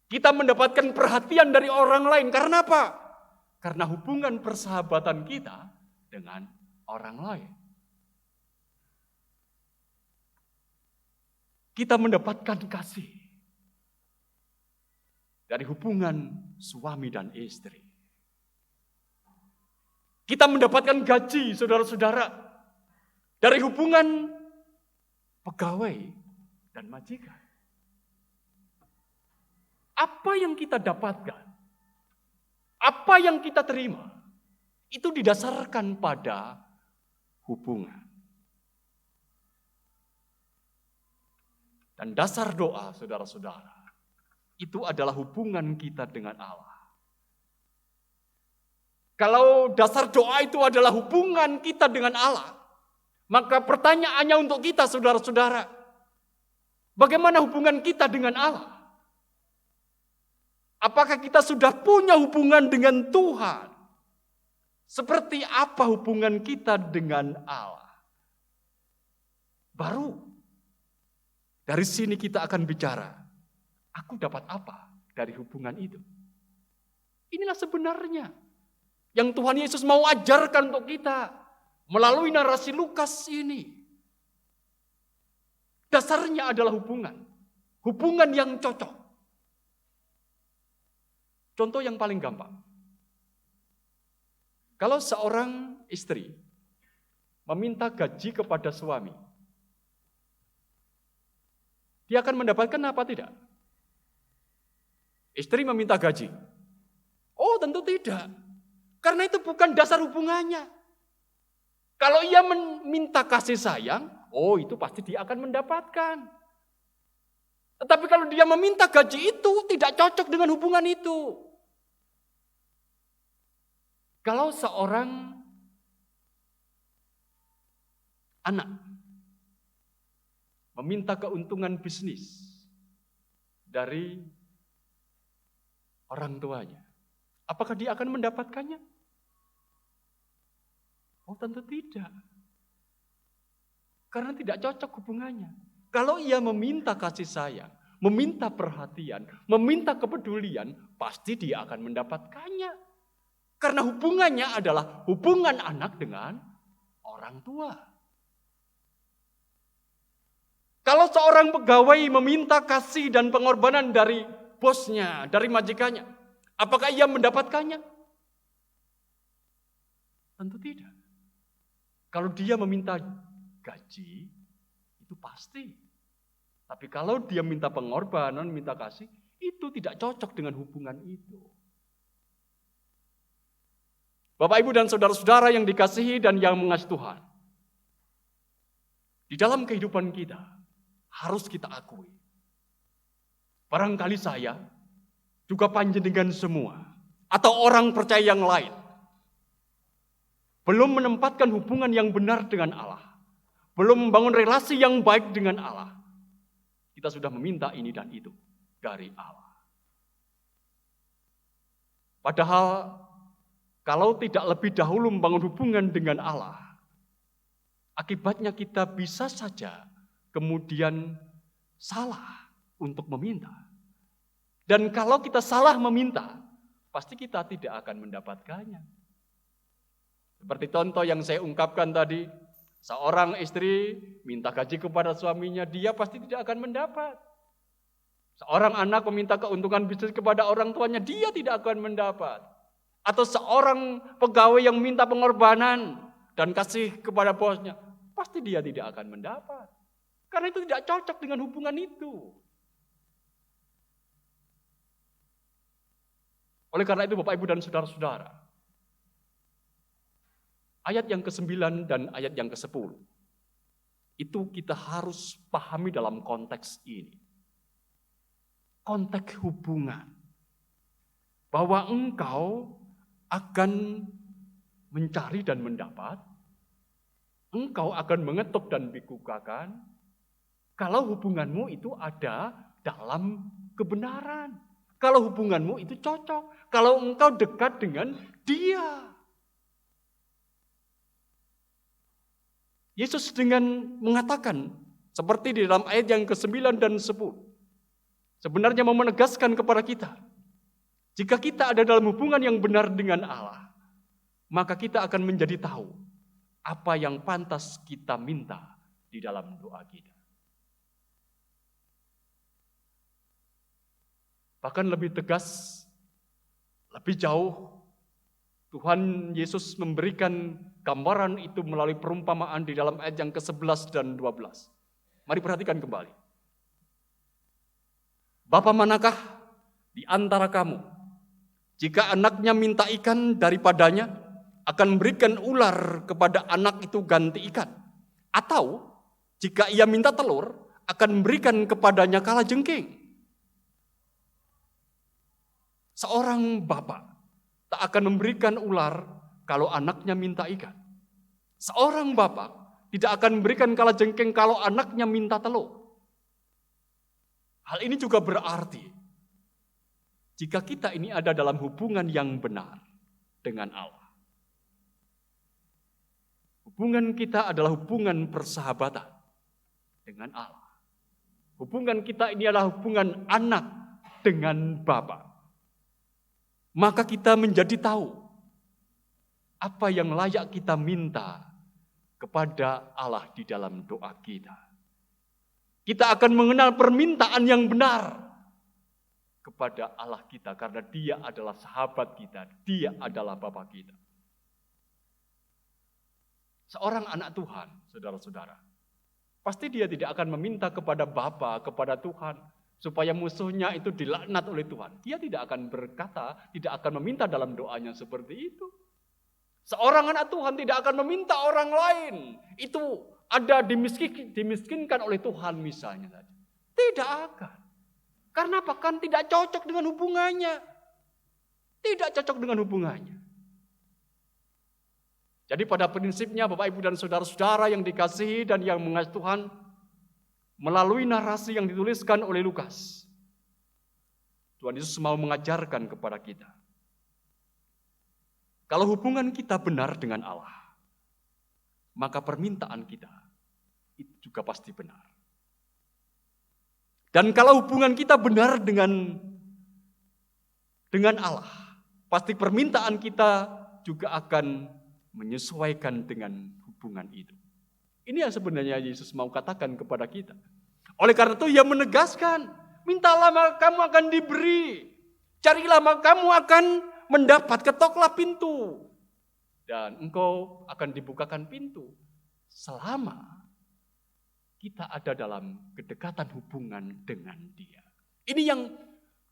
Kita mendapatkan perhatian dari orang lain. Karena apa? Karena hubungan persahabatan kita dengan orang lain. Kita mendapatkan kasih dari hubungan suami dan istri. Kita mendapatkan gaji, saudara-saudara, dari hubungan pegawai dan majikan. Apa yang kita dapatkan, apa yang kita terima, itu didasarkan pada hubungan. Dan dasar doa, saudara-saudara, itu adalah hubungan kita dengan Allah. Kalau dasar doa itu adalah hubungan kita dengan Allah, maka pertanyaannya untuk kita, saudara-saudara, bagaimana hubungan kita dengan Allah? Apakah kita sudah punya hubungan dengan Tuhan? Seperti apa hubungan kita dengan Allah? Baru dari sini kita akan bicara, aku dapat apa dari hubungan itu? Inilah sebenarnya yang Tuhan Yesus mau ajarkan untuk kita melalui narasi Lukas ini. Dasarnya adalah hubungan. Hubungan yang cocok. Contoh yang paling gampang. Kalau seorang istri meminta gaji kepada suami, dia akan mendapatkan apa tidak? Istri meminta gaji. Oh, tentu tidak. Karena itu bukan dasar hubungannya. Kalau ia meminta kasih sayang, oh itu pasti dia akan mendapatkan. Tetapi kalau dia meminta gaji itu, tidak cocok dengan hubungan itu. Kalau seorang anak meminta keuntungan bisnis dari orang tuanya, apakah dia akan mendapatkannya? Oh tentu tidak. Karena tidak cocok hubungannya. Kalau ia meminta kasih sayang, meminta perhatian, meminta kepedulian, pasti dia akan mendapatkannya. Karena hubungannya adalah hubungan anak dengan orang tua. Kalau seorang pegawai meminta kasih dan pengorbanan dari bosnya, dari majikannya, apakah ia mendapatkannya? Tentu tidak. Kalau dia meminta gaji, itu pasti. Tapi kalau dia minta pengorbanan, minta kasih, itu tidak cocok dengan hubungan itu. Bapak, Ibu, dan saudara-saudara yang dikasihi dan yang mengasihi Tuhan. Di dalam kehidupan kita, harus kita akui. Barangkali saya, juga panjenengan semua, atau orang percaya yang lain, belum menempatkan hubungan yang benar dengan Allah. Belum membangun relasi yang baik dengan Allah. Kita sudah meminta ini dan itu dari Allah. Padahal kalau tidak lebih dahulu membangun hubungan dengan Allah, akibatnya kita bisa saja kemudian salah untuk meminta. Dan kalau kita salah meminta, pasti kita tidak akan mendapatkannya. Seperti contoh yang saya ungkapkan tadi, seorang istri minta gaji kepada suaminya, dia pasti tidak akan mendapat. Seorang anak meminta keuntungan bisnis kepada orang tuanya, dia tidak akan mendapat. Atau seorang pegawai yang minta pengorbanan dan kasih kepada bosnya, pasti dia tidak akan mendapat. Karena itu tidak cocok dengan hubungan itu. Oleh karena itu Bapak, Ibu, dan saudara-saudara, ayat yang ke-9 dan ayat yang ke-10, itu kita harus pahami dalam konteks ini. Konteks hubungan. Bahwa engkau akan mencari dan mendapat, engkau akan mengetuk dan dibukakan, kalau hubunganmu itu ada dalam kebenaran. Kalau hubunganmu itu cocok. Kalau engkau dekat dengan Dia. Yesus dengan mengatakan, seperti di dalam ayat yang ke-9 dan 10, sebenarnya mau menegaskan kepada kita, jika kita ada dalam hubungan yang benar dengan Allah, maka kita akan menjadi tahu apa yang pantas kita minta di dalam doa kita. Bahkan lebih tegas, lebih jauh, Tuhan Yesus memberikan gambaran itu melalui perumpamaan di dalam ayat yang ke-11 dan 12. Mari perhatikan kembali. Bapa manakah di antara kamu, jika anaknya minta ikan daripadanya, akan memberikan ular kepada anak itu ganti ikan? Atau jika ia minta telur, akan memberikan kepadanya kalajengking? Seorang bapak tak akan memberikan ular kalau anaknya minta ikan. Seorang bapak tidak akan memberikan kalajengking kalau anaknya minta telur. Hal ini juga berarti jika kita ini ada dalam hubungan yang benar dengan Allah. Hubungan kita adalah hubungan persahabatan dengan Allah. Hubungan kita ini adalah hubungan anak dengan Bapa. Maka kita menjadi tahu apa yang layak kita minta kepada Allah di dalam doa kita. Kita akan mengenal permintaan yang benar kepada Allah kita karena Dia adalah sahabat kita, Dia adalah Bapa kita. Seorang anak Tuhan, saudara-saudara, pasti dia tidak akan meminta kepada Bapa, kepada Tuhan, supaya musuhnya itu dilaknat oleh Tuhan. Dia tidak akan berkata, tidak akan meminta dalam doanya seperti itu. Seorang anak Tuhan tidak akan meminta orang lain itu ada dimiskinkan oleh Tuhan misalnya saja. Tidak akan. Karena apa? Kan tidak cocok dengan hubungannya. Tidak cocok dengan hubungannya. Jadi pada prinsipnya Bapak Ibu dan saudara-saudara yang dikasihi dan yang mengasihi Tuhan, melalui narasi yang dituliskan oleh Lukas, Tuhan Yesus mau mengajarkan kepada kita. Kalau hubungan kita benar dengan Allah, maka permintaan kita itu juga pasti benar. Dan kalau hubungan kita benar dengan Allah, pasti permintaan kita juga akan menyesuaikan dengan hubungan itu. Ini yang sebenarnya Yesus mau katakan kepada kita. Oleh karena itu ia menegaskan, mintalah maka kamu akan diberi, carilah maka kamu akan mendapat, ketoklah pintu. Dan engkau akan dibukakan pintu selama kita ada dalam kedekatan hubungan dengan Dia. Ini yang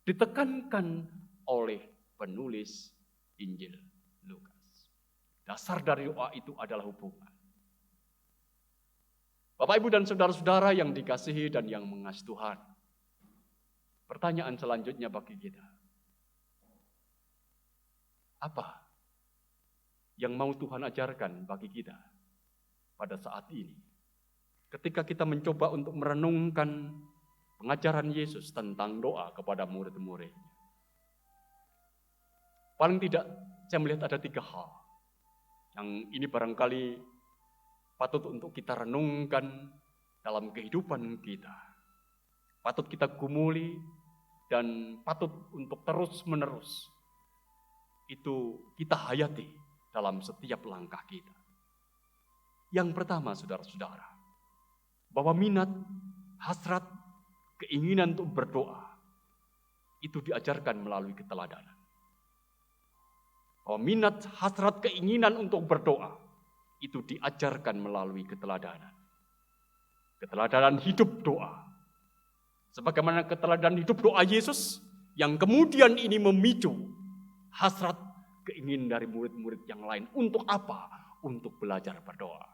ditekankan oleh penulis Injil Lukas. Dasar dari doa itu adalah hubungan. Bapak, Ibu, dan saudara-saudara yang dikasihi dan yang mengasihi Tuhan. Pertanyaan selanjutnya bagi kita. Apa yang mau Tuhan ajarkan bagi kita pada saat ini? Ketika kita mencoba untuk merenungkan pengajaran Yesus tentang doa kepada murid-muridnya. Paling tidak saya melihat ada 3 hal. Yang ini barangkali patut untuk kita renungkan dalam kehidupan kita. Patut kita gumuli dan patut untuk terus-menerus itu kita hayati dalam setiap langkah kita. Yang pertama, saudara-saudara, bahwa minat, hasrat, keinginan untuk berdoa itu diajarkan melalui keteladanan. Bahwa minat, hasrat, keinginan untuk berdoa itu diajarkan melalui keteladanan. Keteladanan hidup doa. Sebagaimana keteladanan hidup doa Yesus yang kemudian ini memicu hasrat, keinginan dari murid-murid yang lain. Untuk apa? Untuk belajar berdoa.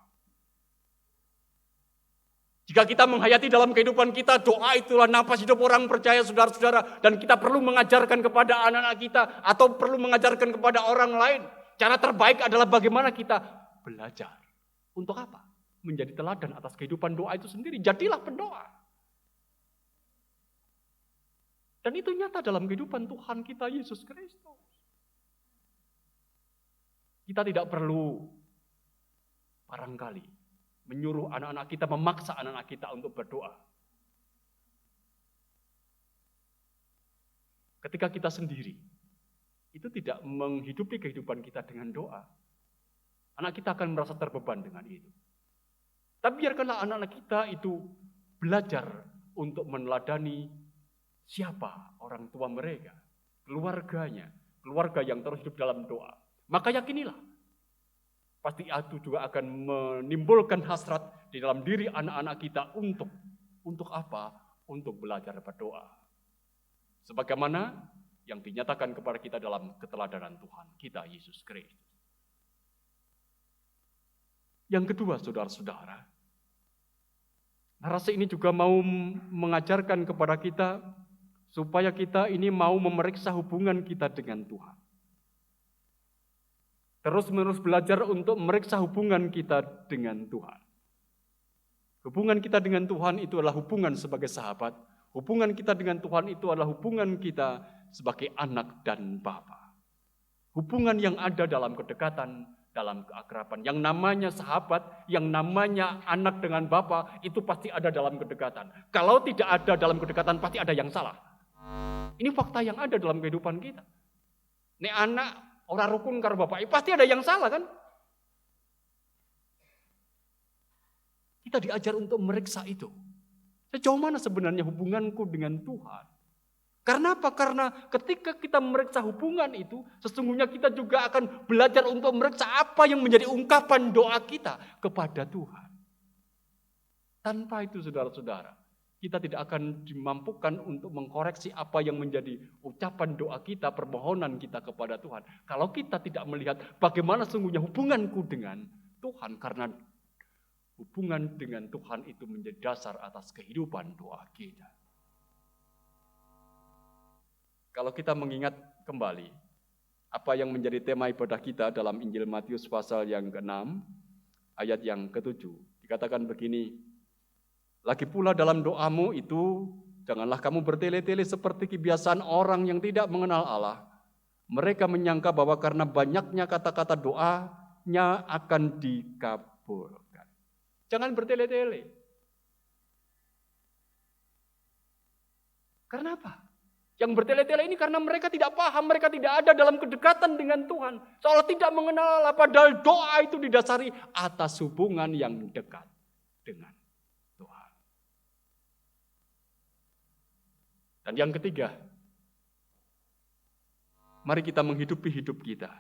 Jika kita menghayati dalam kehidupan kita, doa itulah napas hidup orang percaya, saudara-saudara. Dan kita perlu mengajarkan kepada anak-anak kita atau perlu mengajarkan kepada orang lain. Cara terbaik adalah bagaimana kita belajar. Untuk apa? Menjadi teladan atas kehidupan doa itu sendiri. Jadilah pendoa. Dan itu nyata dalam kehidupan Tuhan kita Yesus Kristus. Kita tidak perlu barangkali menyuruh anak-anak kita, memaksa anak-anak kita untuk berdoa. Ketika kita sendiri, itu tidak menghidupi kehidupan kita dengan doa, anak kita akan merasa terbeban dengan itu. Tapi biarkanlah anak-anak kita itu belajar untuk meneladani siapa orang tua mereka, keluarganya, keluarga yang terus hidup dalam doa. Maka yakinilah, pasti itu juga akan menimbulkan hasrat di dalam diri anak-anak kita untuk apa? Untuk belajar berdoa. Sebagaimana yang dinyatakan kepada kita dalam keteladanan Tuhan kita Yesus Kristus. Yang kedua, saudara-saudara, narasi ini juga mau mengajarkan kepada kita supaya kita ini mau memeriksa hubungan kita dengan Tuhan. Terus-menerus belajar untuk memeriksa hubungan kita dengan Tuhan. Hubungan kita dengan Tuhan itu adalah hubungan sebagai sahabat. Hubungan kita dengan Tuhan itu adalah hubungan kita sebagai anak dan bapa. Hubungan yang ada dalam kedekatan, dalam keakraban. Yang namanya sahabat, yang namanya anak dengan bapa, itu pasti ada dalam kedekatan. Kalau tidak ada dalam kedekatan, pasti ada yang salah. Ini fakta yang ada dalam kehidupan kita. Nek anak orang rukun karo bapak, pasti ada yang salah kan? Kita diajar untuk meriksa itu. Sejauh mana sebenarnya hubunganku dengan Tuhan? Karena apa? Karena ketika kita meriksa hubungan itu, sesungguhnya kita juga akan belajar untuk meriksa apa yang menjadi ungkapan doa kita kepada Tuhan. Tanpa itu, saudara-saudara, kita tidak akan dimampukan untuk mengkoreksi apa yang menjadi ucapan doa kita, permohonan kita kepada Tuhan. Kalau kita tidak melihat bagaimana sesungguhnya hubunganku dengan Tuhan, karena hubungan dengan Tuhan itu menjadi dasar atas kehidupan doa kita. Kalau kita mengingat kembali apa yang menjadi tema ibadah kita dalam Injil Matius pasal yang ke-6, ayat yang ke-7, dikatakan begini, lagi pula dalam doamu itu, janganlah kamu bertele-tele seperti kebiasaan orang yang tidak mengenal Allah. Mereka menyangka bahwa karena banyaknya kata-kata doanya akan dikabulkan. Jangan bertele-tele. Karena apa? Yang bertele-tele ini karena mereka tidak paham, mereka tidak ada dalam kedekatan dengan Tuhan. Seolah tidak mengenal Allah, padahal doa itu didasari atas hubungan yang dekat dengan Tuhan. Dan yang ketiga, mari kita menghidupi hidup kita.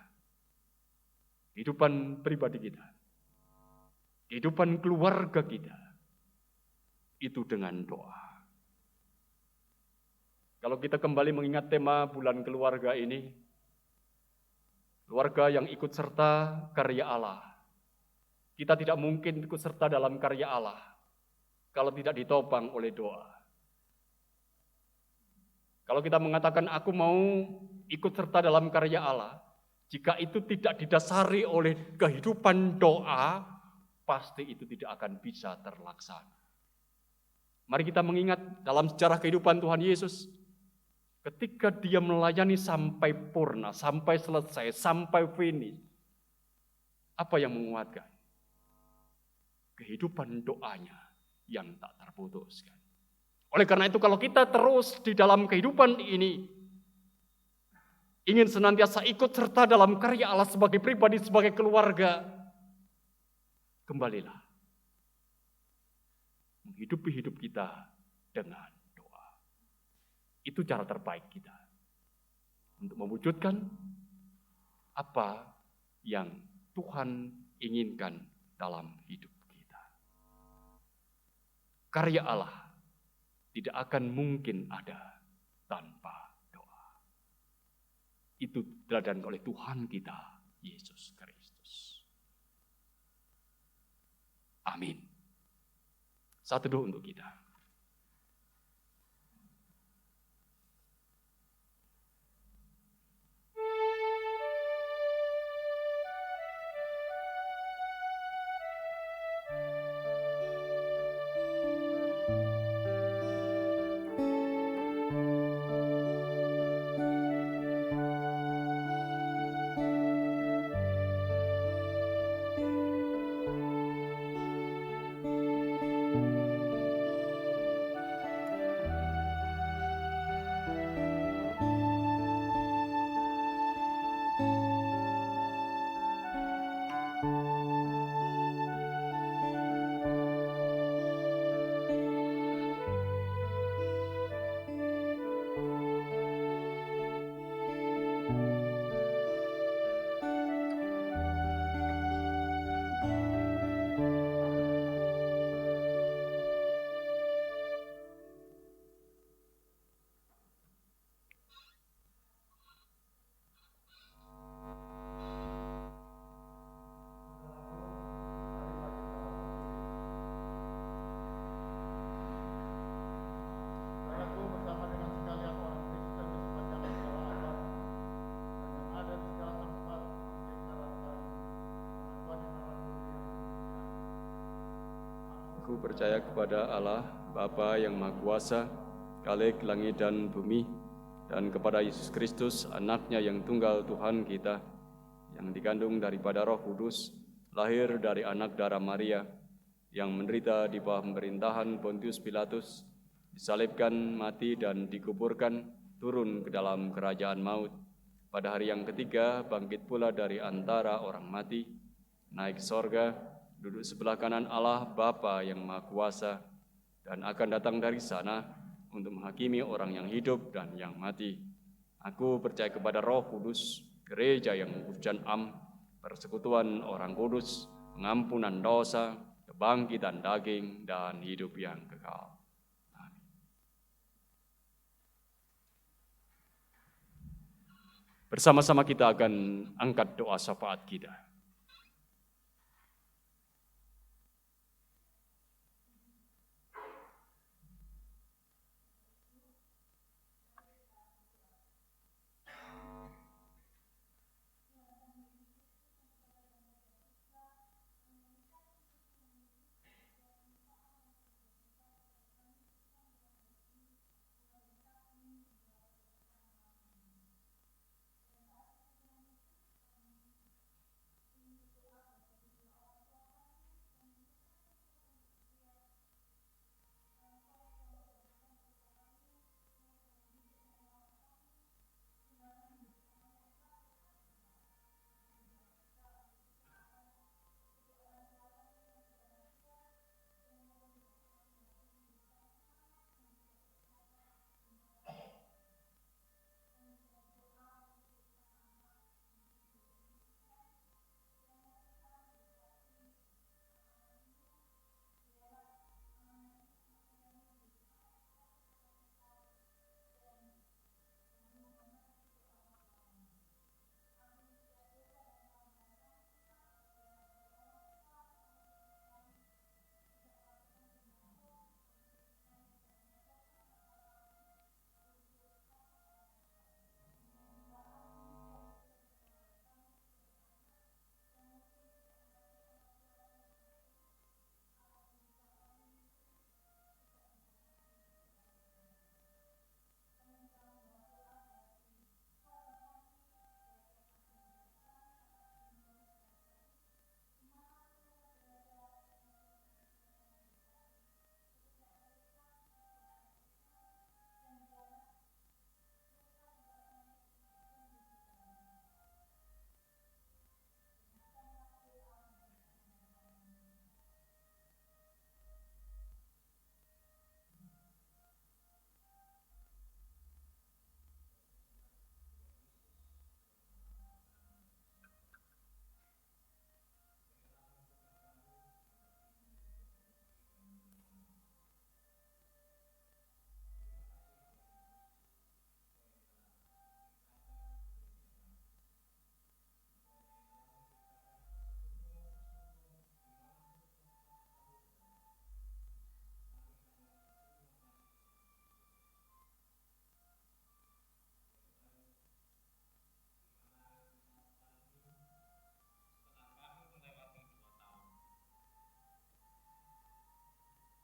Kehidupan pribadi kita. Kehidupan keluarga kita. Itu dengan doa. Kalau kita kembali mengingat tema bulan keluarga ini, keluarga yang ikut serta karya Allah. Kita tidak mungkin ikut serta dalam karya Allah kalau tidak ditopang oleh doa. Kalau kita mengatakan aku mau ikut serta dalam karya Allah, jika itu tidak didasari oleh kehidupan doa, pasti itu tidak akan bisa terlaksana. Mari kita mengingat dalam sejarah kehidupan Tuhan Yesus, ketika dia melayani sampai purna, sampai selesai, sampai finish, apa yang menguatkan? Kehidupan doanya yang tak terputuskan. Oleh karena itu kalau kita terus di dalam kehidupan ini, ingin senantiasa ikut serta dalam karya Allah sebagai pribadi, sebagai keluarga, kembalilah menghidupi hidup kita dengan itu cara terbaik kita untuk mewujudkan apa yang Tuhan inginkan dalam hidup kita. Karya Allah tidak akan mungkin ada tanpa doa. Itu dilakukan oleh Tuhan kita, Yesus Kristus. Amin. Satu doa untuk kita. Aku percaya kepada Allah, Bapa yang Maha Kuasa, Khalik langit dan bumi, dan kepada Yesus Kristus, anaknya yang tunggal Tuhan kita, yang dikandung daripada Roh Kudus, lahir dari anak darah Maria, yang menderita di bawah pemerintahan Pontius Pilatus, disalibkan, mati, dan dikuburkan, turun ke dalam kerajaan maut. Pada hari yang ketiga, bangkit pula dari antara orang mati, naik ke sorga, duduk sebelah kanan Allah Bapa yang Maha Kuasa, dan akan datang dari sana untuk menghakimi orang yang hidup dan yang mati. Aku percaya kepada Roh Kudus, gereja yang kudus dan am, persekutuan orang kudus, pengampunan dosa, kebangkitan daging, dan hidup yang kekal. Amin. Bersama-sama kita akan angkat doa syafaat kita.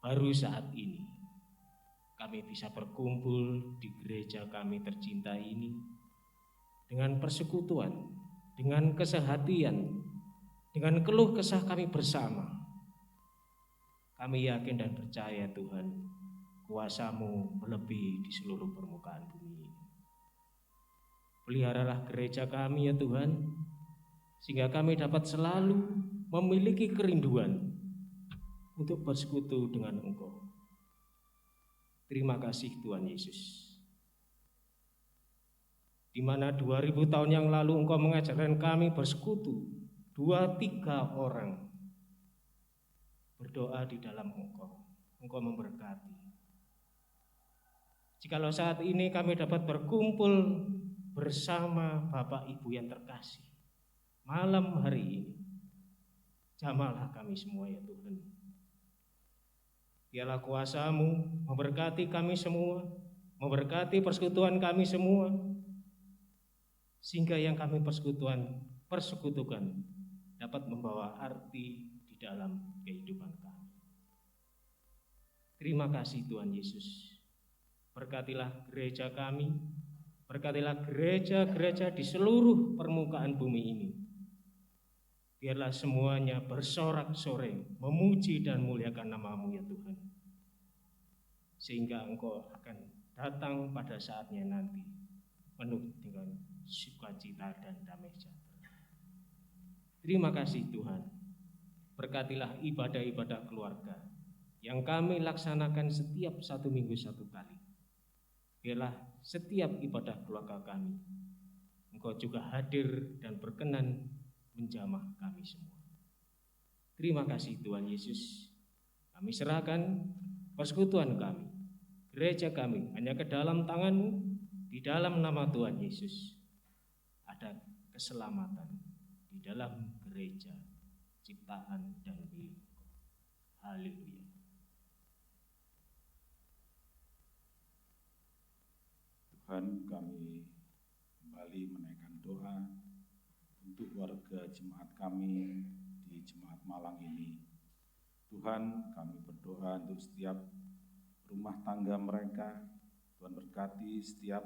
baru saat ini kami bisa berkumpul di gereja kami tercinta ini dengan persekutuan, dengan kesehatian, dengan keluh kesah kami bersama. Kami yakin dan percaya Tuhan, kuasa-Mu melebihi di seluruh permukaan bumi ini. Peliharalah gereja kami ya Tuhan, sehingga kami dapat selalu memiliki kerinduan untuk bersekutu dengan Engkau. Terima kasih Tuhan Yesus. Di mana 2000 tahun yang lalu Engkau mengajarkan kami bersekutu 2-3 orang berdoa di dalam Engkau. Engkau memberkati. Jikalau saat ini kami dapat berkumpul bersama Bapak Ibu yang terkasih malam hari ini, jamahlah kami semua ya Tuhan. Biarlah kuasa-Mu memberkati kami semua, memberkati persekutuan kami semua, sehingga yang kami persekutukan dapat membawa arti di dalam kehidupan kami. Terima kasih Tuhan Yesus. Berkatilah gereja kami, berkatilah gereja-gereja di seluruh permukaan bumi ini. Biarlah semuanya bersorak-sorai memuji dan muliakan nama-Mu ya Tuhan. Sehingga Engkau akan datang pada saatnya nanti penuh dengan sukacita dan damai sejahtera. Terima kasih Tuhan. Berkatilah ibadah-ibadah keluarga yang kami laksanakan setiap 1 minggu 1 kali. Biarlah setiap ibadah keluarga kami, Engkau juga hadir dan berkenan menjamah kami semua. Terima kasih Tuhan Yesus. Kami serahkan persekutuan kami, gereja kami hanya ke dalam tangan-Mu. Di dalam nama Tuhan Yesus ada keselamatan di dalam gereja, ciptaan dan milik. Haleluya. Tuhan, kami kembali menaikkan doa untuk warga jemaat kami di Jemaat Malang ini. Tuhan, kami berdoa untuk setiap rumah tangga mereka. Tuhan berkati setiap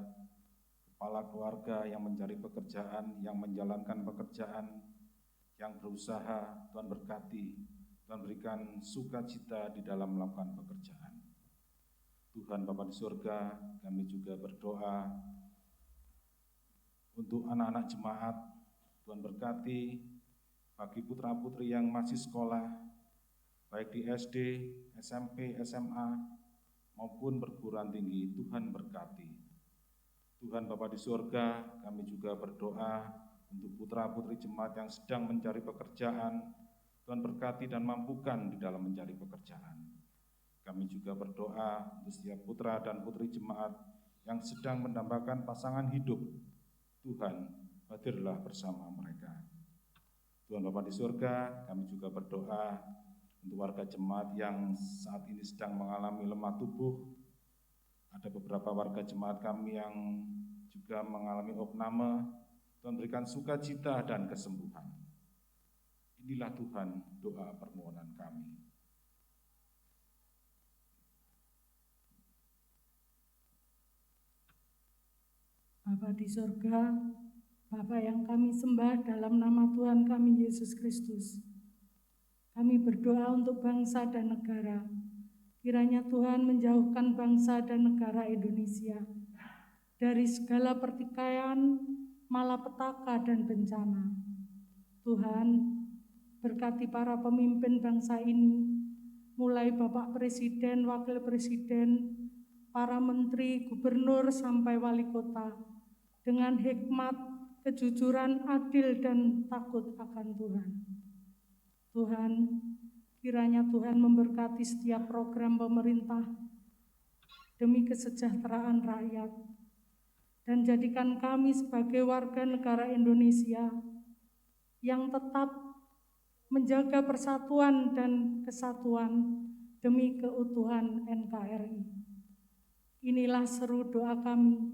kepala keluarga yang mencari pekerjaan, yang menjalankan pekerjaan, yang berusaha. Tuhan berkati, Tuhan berikan sukacita di dalam melakukan pekerjaan. Tuhan Bapa di surga, kami juga berdoa untuk anak-anak jemaat. Tuhan berkati bagi putra-putri yang masih sekolah, baik di SD, SMP, SMA, maupun perguruan tinggi. Tuhan berkati. Tuhan Bapa di surga, kami juga berdoa untuk putra-putri jemaat yang sedang mencari pekerjaan. Tuhan berkati dan mampukan di dalam mencari pekerjaan. Kami juga berdoa untuk setiap putra dan putri jemaat yang sedang mendambakan pasangan hidup. Tuhan, hadirlah bersama mereka. Tuhan Bapa di surga, kami juga berdoa untuk warga jemaat yang saat ini sedang mengalami lemah tubuh. Ada beberapa warga jemaat kami yang juga mengalami opname. Tuhan berikan sukacita dan kesembuhan. Inilah Tuhan doa permohonan kami. Bapa di surga, Bapa yang kami sembah dalam nama Tuhan kami Yesus Kristus. Kami berdoa untuk bangsa dan negara. Kiranya Tuhan menjauhkan bangsa dan negara Indonesia dari segala pertikaian, malapetaka dan bencana. Tuhan, berkati para pemimpin bangsa ini, mulai Bapak Presiden, Wakil Presiden, para menteri, gubernur sampai wali kota, dengan hikmat, kejujuran, adil, dan takut akan Tuhan. Tuhan, kiranya Tuhan memberkati setiap program pemerintah demi kesejahteraan rakyat, dan jadikan kami sebagai warga negara Indonesia yang tetap menjaga persatuan dan kesatuan demi keutuhan NKRI. Inilah seru doa kami.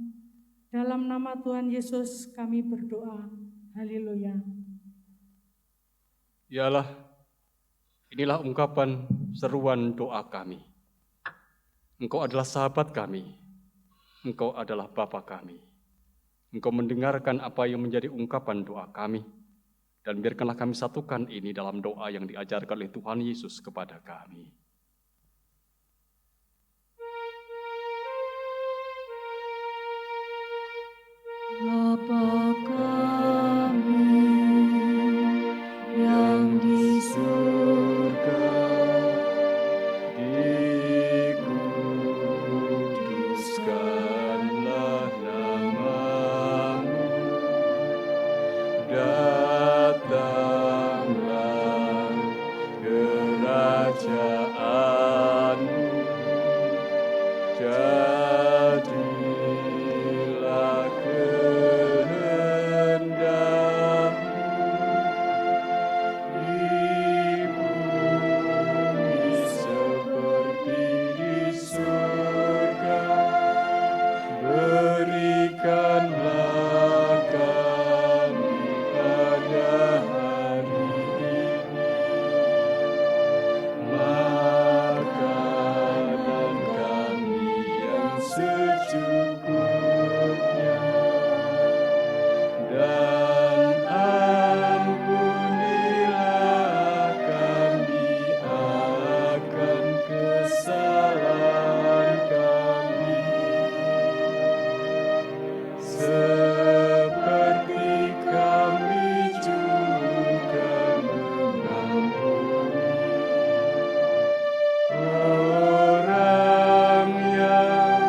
Dalam nama Tuhan Yesus kami berdoa. Haleluya. Inilah ungkapan seruan doa kami. Engkau adalah sahabat kami, Engkau adalah Bapa kami. Engkau mendengarkan apa yang menjadi ungkapan doa kami, dan biarkanlah kami satukan ini dalam doa yang diajarkan oleh Tuhan Yesus kepada kami. Bapa kami yang di surga, dikuduskanlah namamu, datanglah kerajaanmu, jadilah kehendakmu di bumi seperti di surga. Berikanlah kami pada hari ini makanan kami yang secukupnya, dan ampunilah kami akan kesalahan kami, seperti kami juga mengampuni orang yang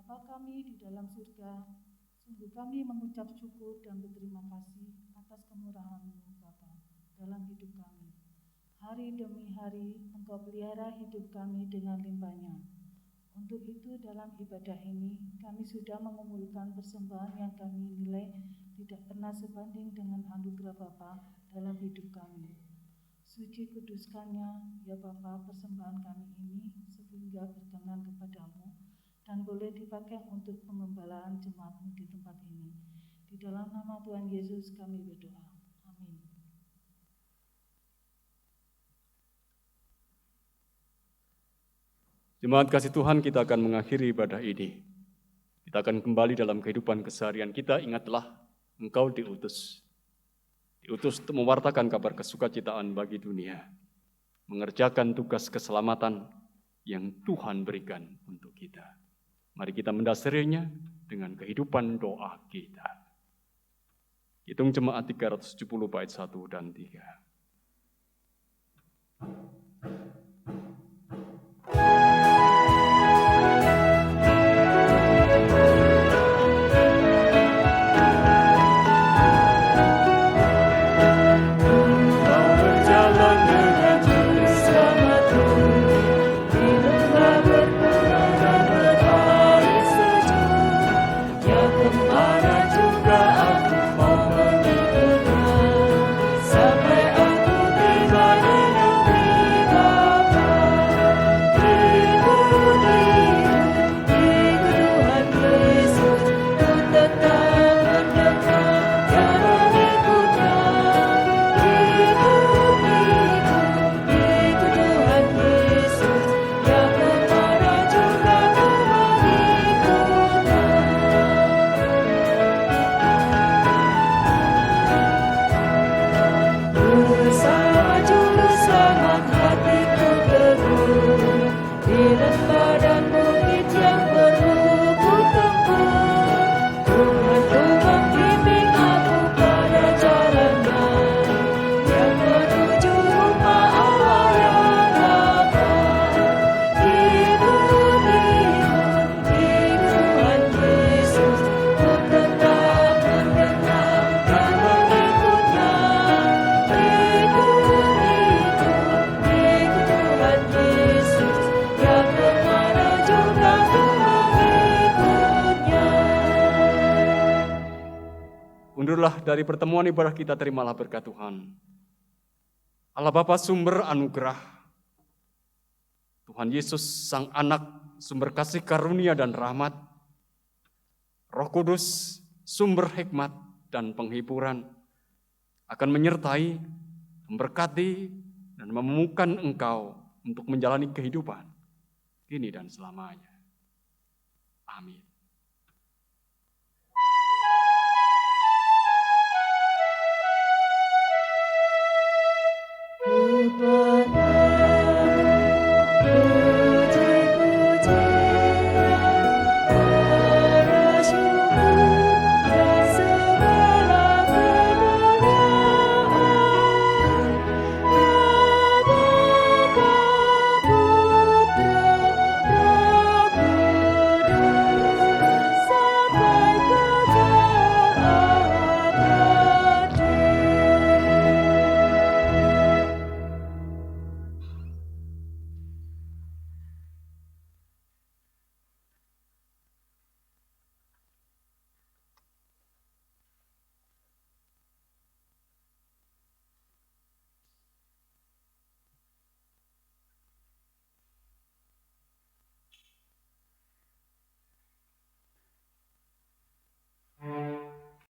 Bapa kami di dalam surga, sungguh kami mengucap syukur dan berterima kasih atas kemurahan-Mu Bapa dalam hidup kami. Hari demi hari Engkau pelihara hidup kami dengan limpahnya. Untuk itu dalam ibadah ini kami sudah mengumpulkan persembahan yang kami nilai tidak pernah sebanding dengan anugerah Bapa dalam hidup kami. Suci kuduskannya ya Bapa persembahan kami ini sehingga berkenan kepadamu dan boleh dipakai untuk pengembalaan jemaat-Mu di tempat ini. Di dalam nama Tuhan Yesus kami berdoa. Amin. Jemaat kasih Tuhan, kita akan mengakhiri ibadah ini. Kita akan kembali dalam kehidupan keseharian kita. Ingatlah, engkau diutus. Diutus untuk mewartakan kabar kesukacitaan bagi dunia. Mengerjakan tugas keselamatan yang Tuhan berikan untuk kita. Mari kita mendasarinya dengan kehidupan doa kita. Hitung jemaat 370 bait 1 dan 3. Undurlah dari pertemuan ibadah kita, terimalah berkat Tuhan. Allah Bapa sumber anugerah, Tuhan Yesus Sang Anak sumber kasih karunia dan rahmat, Roh Kudus sumber hikmat dan penghiburan, akan menyertai, memberkati, dan memampukan engkau untuk menjalani kehidupan kini dan selamanya. Amin. Kepada